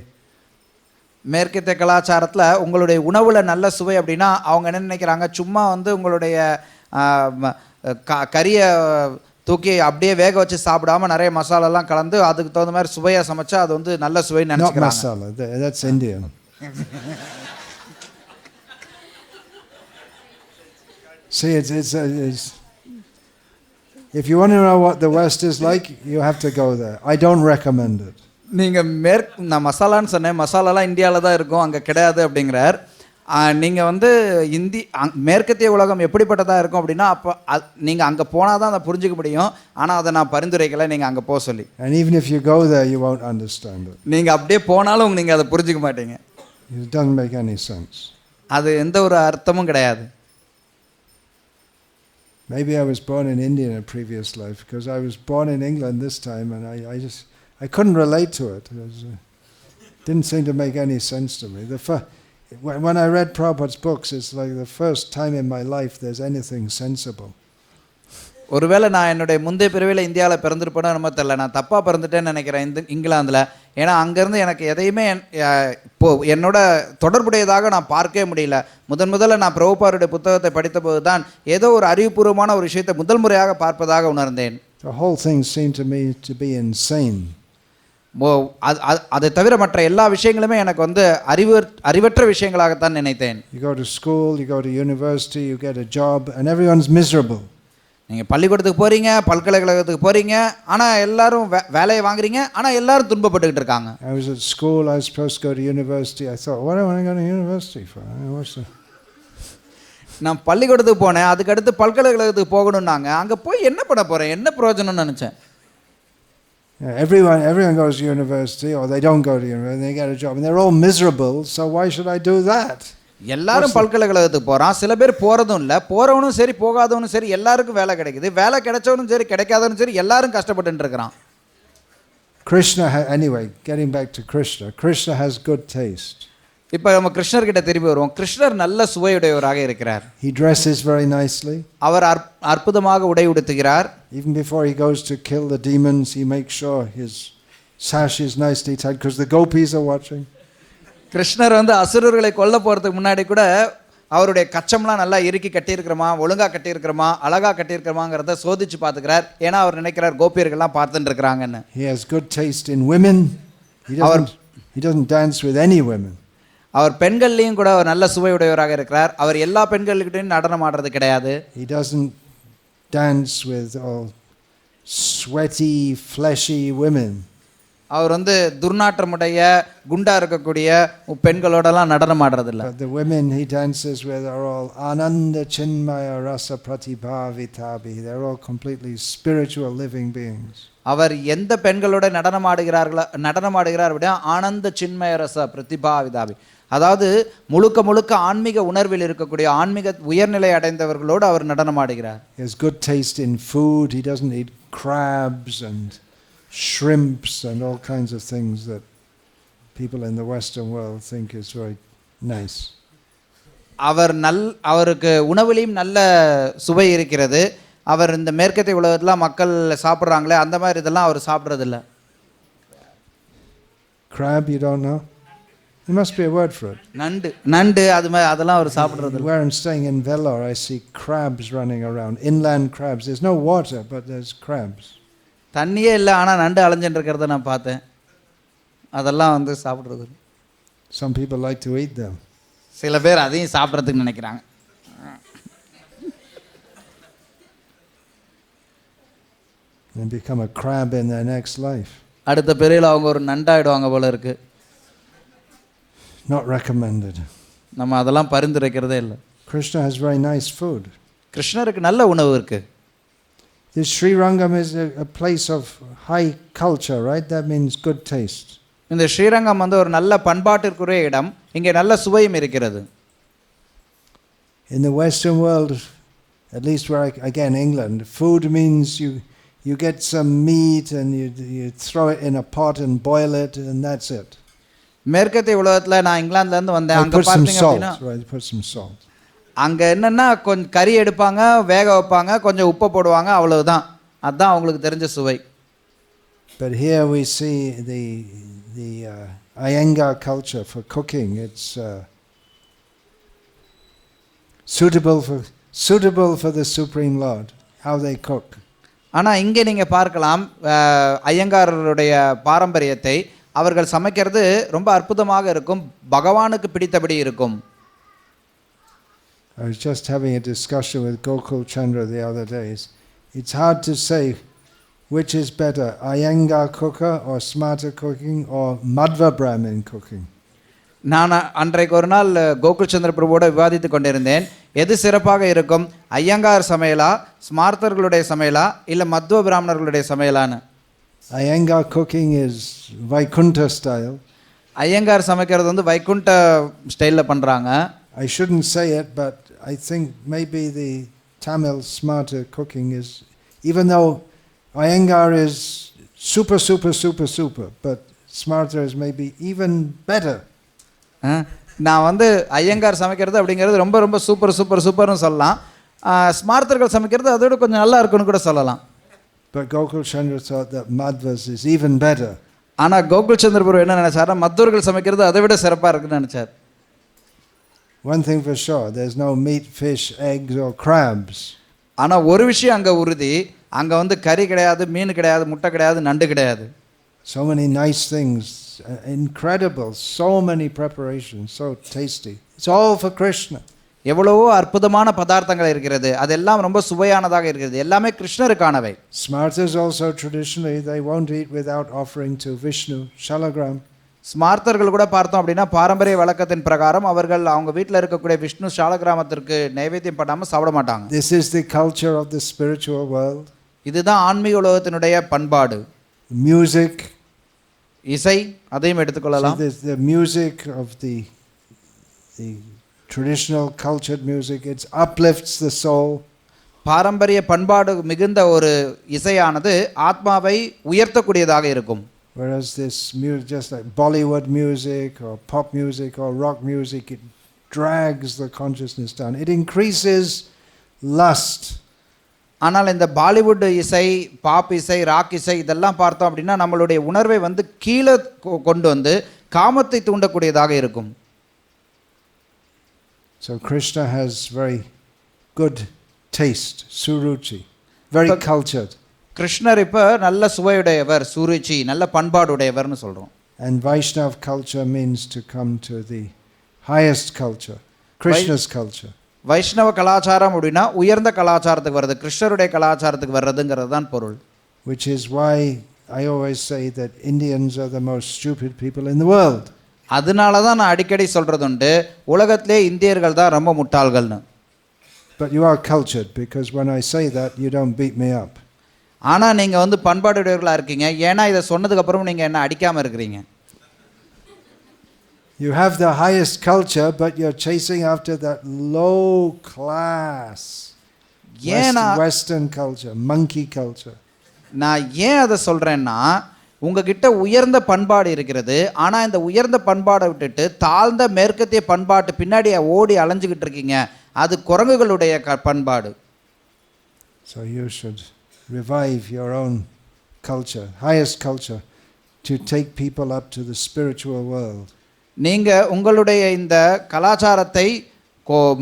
மேற்கத்திய கலாச்சாரத்தில் உங்களுடைய உணவில் நல்ல சுவை அப்படின்னா அவங்க என்ன நினைக்கிறாங்க, சும்மா வந்து உங்களுடைய கறியை தூக்கி அப்படியே வேக வச்சு சாப்பிடாம நிறைய மசாலாலாம் கலந்து அதுக்கு தகுந்த மாதிரி சுவையாக சமைச்சா அது வந்து நல்ல சுவைன்னு நினைச்சுக்கிறாங்க. Not masala, that's Indian. See, it's if you want to know what the West is like, you have to go there. I don't recommend it. நீங்கள் நான் மசாலான்னு சொன்னேன், மசாலாலாம் இந்தியாவில் தான் இருக்கும், அங்கே கிடையாது அப்படிங்கிறார். நீங்கள் வந்து மேற்கத்திய உலகம் எப்படிப்பட்டதாக இருக்கும் அப்படின்னா அப்போ நீங்கள் அங்கே போனால் தான் அதை புரிஞ்சுக்க முடியும். ஆனால் அதை நான் பரிந்துரைக்கலை நீங்கள் அங்கே போக சொல்லி. And even if you go there, you won't understand it. நீங்கள் அப்படியே போனாலும் நீங்கள் அதை புரிஞ்சுக்க மாட்டீங்க. It doesn't make any sense. அது எந்த ஒரு அர்த்தமும் கிடையாது. Maybe I was born in India in a previous life, because I was born in England this time, and I couldn't relate to it. Didn't seem to make any sense to me. When I read Prabhupada's books, it's like the first time in my life there's anything sensible. ஒருவேளை நான் என்னுடைய முந்தைய பிறவியில் இந்தியாவில் பிறந்திருப்பேனோ நம்ம தெரியல, நான் தப்பாக பிறந்துட்டேன்னு நினைக்கிறேன் இங்கிலாந்தில். ஏன்னா அங்கேருந்து எனக்கு எதையுமே இப்போது என்னோட தொடர்புடையதாக நான் பார்க்கவே முடியல. முதல்ல நான் பிரபுபாருடைய புத்தகத்தை படித்தபோது தான் ஏதோ ஒரு அறிவுபூர்வமான ஒரு விஷயத்தை முதல் முறையாக பார்ப்பதாக உணர்ந்தேன். The whole thing seemed to me to be insane. அதை தவிர மற்ற எல்லா விஷயங்களுமே எனக்கு வந்து அறிவற்ற விஷயங்களாகத்தான் நினைத்தேன். You go to school, you go to university, you get a job, and everyone's miserable. நீங்கள் பள்ளிக்கூடத்துக்கு போகிறீங்க, பல்கலைக்கழகத்துக்கு போகிறீங்க, ஆனால் எல்லாரும் வேலையை வாங்குறீங்க, ஆனால் எல்லாரும் துன்பப்பட்டுக்கிட்டு இருக்காங்க. I was at school, I was supposed to go to university. I thought, what am I going to university for? நான் பள்ளிக்கூடத்துக்கு போனேன், அதுக்கடுத்து பல்கலைக்கழகத்துக்கு போகணும்னாங்க. அங்கே போய் என்ன பண்ண போகிறேன், என்ன பிரயோஜனம்னு நினச்சேன். Everyone goes to university, or they don't go to university, they get a job, and they're all miserable, so why should I do that? எல்லாரும் பல்கலைக்கழகத்துக்கு போகிறான், சில பேர் போகிறதும் இல்லை, போகிறவனும் சரி போகாதவனும் சரி எல்லாருக்கும் வேலை கிடைக்குது, வேலை கிடைச்சவனும் சரி கிடைக்காதவனும் சரி எல்லாரும் கஷ்டப்பட்டு இருக்கிறான். Krishna, anyway, getting back to Krishna has good taste. இப்போ நம்ம கிருஷ்ணர்கிட்ட திரும்பி வருவோம். கிருஷ்ணர் நல்ல சுவையுடையவராக இருக்கிறார். He dresses very nicely. அவர் அற்புதமாக உடை உடுத்துகிறார். Even before he goes to kill the demons, he makes sure his sash is nicely tied, because the gopis are watching. கிருஷ்ணர் வந்து அசுரர்களை கொல்ல போகிறதுக்கு முன்னாடி கூட அவருடைய கச்சம்லாம் நல்லா இறுக்கி கட்டியிருக்கிறோமா, ஒழுங்காக கட்டியிருக்கிறோமா, அழகாக கட்டியிருக்கிறோமாங்கிறத சோதிச்சு பார்த்துக்கிறார். ஏன்னா அவர் நினைக்கிறார் கோபியர்கள்லாம் பார்த்துட்டு இருக்கிறாங்கன்னு. He has good taste in women. He doesn't dance with any women. அவர் பெண்கள்லையும் கூட அவர் நல்ல சுவையுடையவராக இருக்கிறார். அவர் எல்லா பெண்கள்கிட்டையும் நடனம் ஆடுறது கிடையாது. He doesn't dance with all sweaty, fleshy women. அவர் வந்து துர்நாற்றமுடைய குண்டா இருக்கக்கூடிய பெண்களோடலாம் நடனம் ஆடுறது இல்லை. But the women he dances with are all ananda chinmaya rasa pratibhavitabi. They're all completely spiritual living beings. அவர் எந்த பெண்களோட நடனம் ஆடுகிறார் அப்படின்னா ஆனந்த சின்மய ரச பிரதிபாவிதாபி, அதாவது முழுக்க ஆன்மீக உணர்வில் இருக்கக்கூடிய ஆன்மீக உயர்நிலை அடைந்தவர்களோடு அவர் நடனம் ஆடுகிறார். He has good taste in food. He doesn't eat crabs and shrimps and all kinds of things that people in the Western world think is very nice. அவருக்கு உணவிலையும் நல்ல சுவை இருக்கிறது. அவர் இந்த மேற்கத்திய உலகத்தில் மக்கள் சாப்பிட்றாங்களே அந்த மாதிரி இதெல்லாம் அவர் சாப்பிட்றதில்ல. Crab, you don't know? There must be a word for it. நண்டு அதெல்லாம் அவர் சாப்பிட்றது. Where I'm staying in Vellore, I see crabs running around, inland crabs. There's no water, but there's crabs. தண்ணியே இல்லை, ஆனால் நண்டு அலைஞ்சிட்டு இருக்கிறத நான் பார்த்தேன். அதெல்லாம் வந்து சாப்பிட்றது. Some people like to eat them. சில பேர் அதையும் சாப்பிட்றதுக்கு நினைக்கிறாங்க. And become a crab in their next life. அடுத்த பிறவியில் அவங்க ஒரு நண்டாயிடுவாங்க போல இருக்கு. Not recommended. நம்ம அதெல்லாம் பரிந்துரைக்கிறதே இல்லை. Krishna has very nice food. கிருஷ்ணருக்கு நல்ல உணவு இருக்கு. This Srirangam is a place of high culture, right? That means good taste. இந்த ஸ்ரீரங்கம் வந்து ஒரு நல்ல பண்பாட்டிற்குரிய இடம். இங்கே நல்ல சுவையும் இருக்கிறது. In the Western world, at least where again England, food means you get some meat and you throw it in a pot and boil it and that's it. மேற்கத்திய உலகத்தில் நான் இங்கிலாந்துலேருந்து வந்தேன். அங்கே பார்த்தீங்க அப்படின்னா put some salt. அங்கே என்னென்னா கொஞ்சம் கறி எடுப்பாங்க, வேக வைப்பாங்க, கொஞ்சம் உப்பு போடுவாங்க, அவ்வளவுதான். அதுதான் அவங்களுக்கு தெரிஞ்ச சுவை. But here we see the Iyengar culture for cooking. It's suitable for the Supreme Lord, how they cook. ஆனால் இங்கே நீங்கள் பார்க்கலாம் ஐயங்காரருடைய பாரம்பரியத்தை. அவர்கள் சமைக்கிறது ரொம்ப அற்புதமாக இருக்கும், பகவானுக்கு பிடித்தபடி இருக்கும். I was just having a discussion with Gokul Chandra the other days. It's hard to say which is better, Iyengar cooker or smarter cooking or Madhva Brahmin cooking. நான் அன்றைக்கு ஒரு நாள் கோகுல் சந்திர பிரபுவோட விவாதித்து கொண்டிருந்தேன். எது சிறப்பாக இருக்கும், ஐயங்கார் சமையலா, ஸ்மார்த்தர்களுடைய சமையலா, இல்லை Madhva பிராமணர்களுடைய சமையலான்னு. Iyengar cooking is Vaikuntha style. Iyengar சமைக்கிறது வந்து வைகுண்ட ஸ்டைலில் பண்ணுறாங்க. I shouldn't say it, but I think maybe the Tamil smarter cooking is, even though Iyengar is super, but smarter is maybe even better. நான் வந்து ஐயங்கார் சமைக்கிறது அப்படிங்கிறது ரொம்ப ரொம்ப சூப்பர்னு சொல்லலாம். ஸ்மார்த்தர்கள் சமைக்கிறது அதோட கொஞ்சம் நல்லா இருக்குன்னு கூட சொல்லலாம். But Gokul Chandra thought that Madhvas is even better. ஆனால் கோகுல் சந்திர பிரபு என்ன நினைச்சாரா, மத்தவர்கள் சமைக்கிறது அதை விட சிறப்பாக இருக்குன்னு நினைச்சார். One thing for sure, there's no meat, fish, eggs or crabs. ஆனால் ஒரு விஷயம் அங்கே உறுதி, அங்கே வந்து கறி கிடையாது, மீன் கிடையாது, முட்டை கிடையாது, நண்டு கிடையாது. So many nice things, incredible, so many preparations, so tasty. It's all for Krishna. எவ்வளவோ அற்புதமான பதார்த்தங்கள் இருக்கிறது, அதெல்லாம் ரொம்ப சுவையானதாக இருக்கிறது, எல்லாமே கிருஷ்ணருக்கானவை. Smarters also traditionally, they won't eat without offering to Vishnu Sahasranama. ஸ்மார்த்தர்கள் கூட பார்த்தோம் அப்படின்னா பாரம்பரிய வழக்கத்தின் பிரகாரம் அவர்கள் அவங்க வீட்டில் இருக்கக்கூடிய விஷ்ணு சாலகிராமத்திற்கு நைவேத்தியம் பண்ணாமல் சாப்பிட மாட்டாங்க. This is the culture of the spiritual world. இதுதான் ஆன்மீக உலகத்தினுடைய பண்பாடு. Music, இசை, அதையும் எடுத்துக்கொள்ளலாம். so the music of the traditional cultured music, it uplifts the soul. பாரம்பரிய பண்பாடு மிகுந்த ஒரு இசையானது ஆத்மாவை உயர்த்தக்கூடியதாக இருக்கும். Whereas this music, just like Bollywood music or pop music or rock music, it drags the consciousness down. It increases lust. ஆனால் இந்த பாலிவுட் இசை, pop இசை, ராக் இசை இதெல்லாம் பார்த்தோம் அப்படின்னா நம்மளுடைய உணர்வை வந்து கீழே கொண்டு வந்து காமத்தை தூண்டக்கூடியதாக இருக்கும். So Krishna has very good taste, Suruci, very cultured. கிருஷ்ணர் இப்போ நல்ல சுவையுடையவர், சுருச்சி, நல்ல பண்பாடுடையவர்னு சொல்கிறோம். And Vaishnav culture means to come to the highest culture, Krishna's culture. வைஷ்ணவ கலாச்சாரம் அப்படின்னா உயர்ந்த கலாச்சாரத்துக்கு வர்றது, கிருஷ்ணருடைய கலாச்சாரத்துக்கு வர்றதுங்கிறது தான் பொருள். Which is why I always say that Indians are the most stupid people in the world. அதனால தான் நான் அடிக்கடி சொல்கிறது உண்டு, உலகத்திலே இந்தியர்கள் தான் ரொம்ப முட்டாள்கள்னு. But you are cultured, because when I say that, you don't beat me up. ஆனால் நீங்கள் வந்து பண்பாடுடையவர்களாக இருக்கீங்க, ஏன்னா இதை சொன்னதுக்கப்புறம் நீங்கள் என்ன அடிக்காமல் இருக்கிறீங்க. You have the highest culture, but you're chasing after that low class Western culture, monkey culture. நான் ஏன் அதை சொல்கிறேன்னா, உங்ககிட்ட உயர்ந்த பண்பாடு இருக்கிறது, ஆனால் இந்த உயர்ந்த பண்பாடை விட்டுட்டு தாழ்ந்த மேற்கத்திய பண்பாட்டு பின்னாடி ஓடி அலைஞ்சிக்கிட்டு இருக்கீங்க. அது குரங்குகளுடைய பண்பாடு. So you should revive your own culture, highest culture, to take people up to the spiritual world. நீங்கள் உங்களுடைய இந்த கலாச்சாரத்தை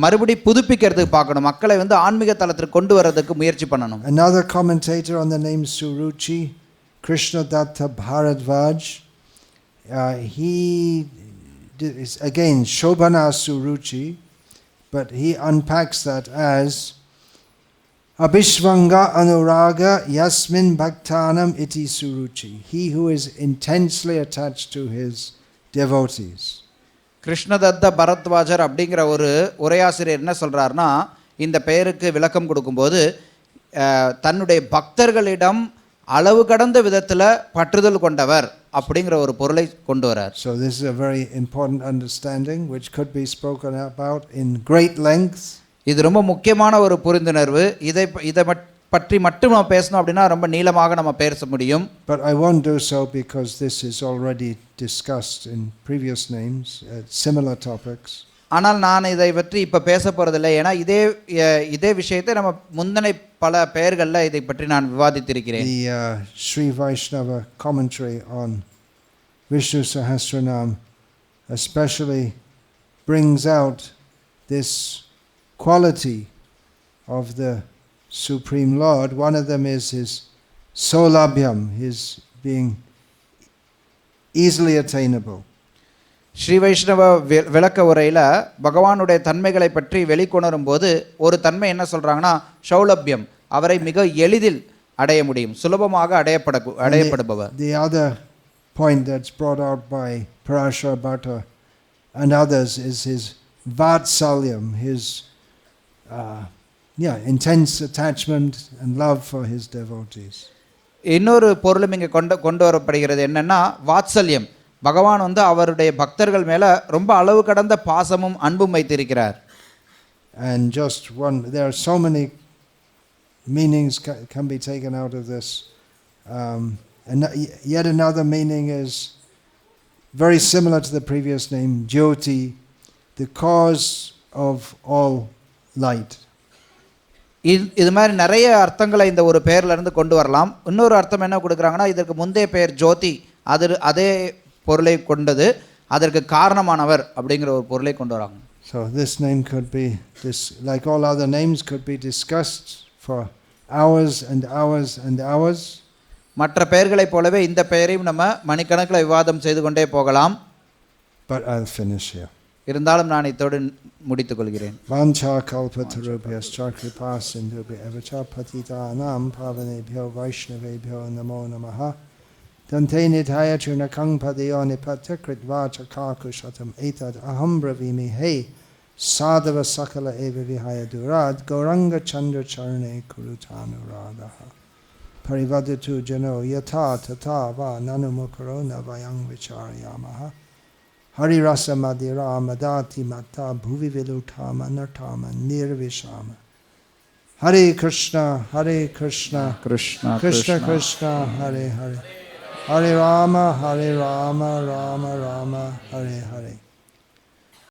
மறுபடி புதுப்பிக்கிறதுக்கு பார்க்கணும், மக்களை வந்து ஆன்மீக தளத்திற்கு கொண்டு வர்றதுக்கு முயற்சி பண்ணணும். Another commentator on the name Suruci, Krishna Datta Bharadvaj, he is again Shobhana Suruci, but he unpacks that as Abhishvanga Anuraga Yasmin Bhaktanam Iti Suruci, he who is intensely attached to his devotees. Krishnadatta பரத்வாஜர் அப்படிங்கிற ஒரு உரையாசிரியர் என்ன சொல்கிறாருன்னா, இந்த பெயருக்கு விளக்கம் கொடுக்கும்போது தன்னுடைய பக்தர்களிடம் அளவு கடந்த விதத்தில் பற்றுதல் கொண்டவர் அப்படிங்கிற ஒரு பொருளை கொண்டு வரார். So this is a very important understanding which could be spoken about in great length. இது ரொம்ப முக்கியமான ஒரு புரிந்துணர்வு. இதை பற்றி மட்டும் நம்ம பேசணும் அப்படின்னா ரொம்ப நீளமாக நம்ம பேச முடியும். But I won't do so because this is already discussed in previous names, similar topics. ஆனால் நான் இதை பற்றி இப்போ பேச போகிறதில்லை, ஏன்னா இதே விஷயத்தை நம்ம முந்தனை பல பெயர்களில் இதை பற்றி நான் விவாதித்திருக்கிறேன். The Sri Vaishnava commentary on Vishnu Sahasranama especially brings out this quality of the Supreme Lord. One of them is his solabhyam, his being easily attainable. Sri வைஷ்ணவ விளக்க உரையில் பகவானுடைய தன்மைகளை பற்றி வெளிக்கொணரும் போது ஒரு தன்மை என்ன சொல்கிறாங்கன்னா சௌலபியம், அவரை மிக எளிதில் அடைய முடியும், சுலபமாக அடையப்படுபவர். The other point that's brought out by Parashara Bhatta and others is his vatsalyam, his intense attachment and love for his devotees. இன்னொரு பொருளும் இங்கே கொண்டு வரப்படுகிறது என்னன்னா வாத்சல்யம். பகவான் அவருடைய பக்தர்கள் மேல ரொம்ப அளவு கடந்த பாசமும் அன்பும் வைத்திருக்கிறார். And just one, there are so many meanings can be taken out of this. And yet another meaning is very similar to the previous name, Jyoti, the cause of all light. இது மாதிரி நிறைய அர்த்தங்களை இந்த ஒரு பெயர்ல இருந்து கொண்டு வரலாம். இன்னொரு அர்த்தம் என்ன கொடுக்குறாங்கன்னா இதற்கு முந்தைய பெயர் ஜோதி, அதே பொருளை கொண்டது, அதற்கு காரணமானவர் அப்படிங்கிற ஒரு பொருளை கொண்டு வராங்க. So this name could be like all other names could be discussed for hours and hours and hours. மற்ற பெயர்களைப் போலவே இந்த பெயரையும் நம்ம மணிக்கணக்கில் விவாதம் செய்து கொண்டே போகலாம். But I'll finish here. இருந்தாலும் நான் இதோடு முடித்துக் கொள்கிறேன். Vancha kalpatarubhyascha kripa sindhubhya avacha patitanam pavanebhyo vaishnavebhyo namo namaha. Dante nithaya churnakang padayo nipatakrit vacha kakushatam etad aham bravimi hey sadhava sakala eva vihaya durad gauranga chandra charne kurutanuradaha. Parivadatu jano yata tata va nanumukarona vayang vicharayamaha. Hari rasa madira madati mata bhuvi vilutama nartama nirvishama. Hare Krishna, Hare Krishna, Krishna Krishna Krishna, Hare Hare. Hare Rama, Hare Rama, Rama Rama, Hare Hare.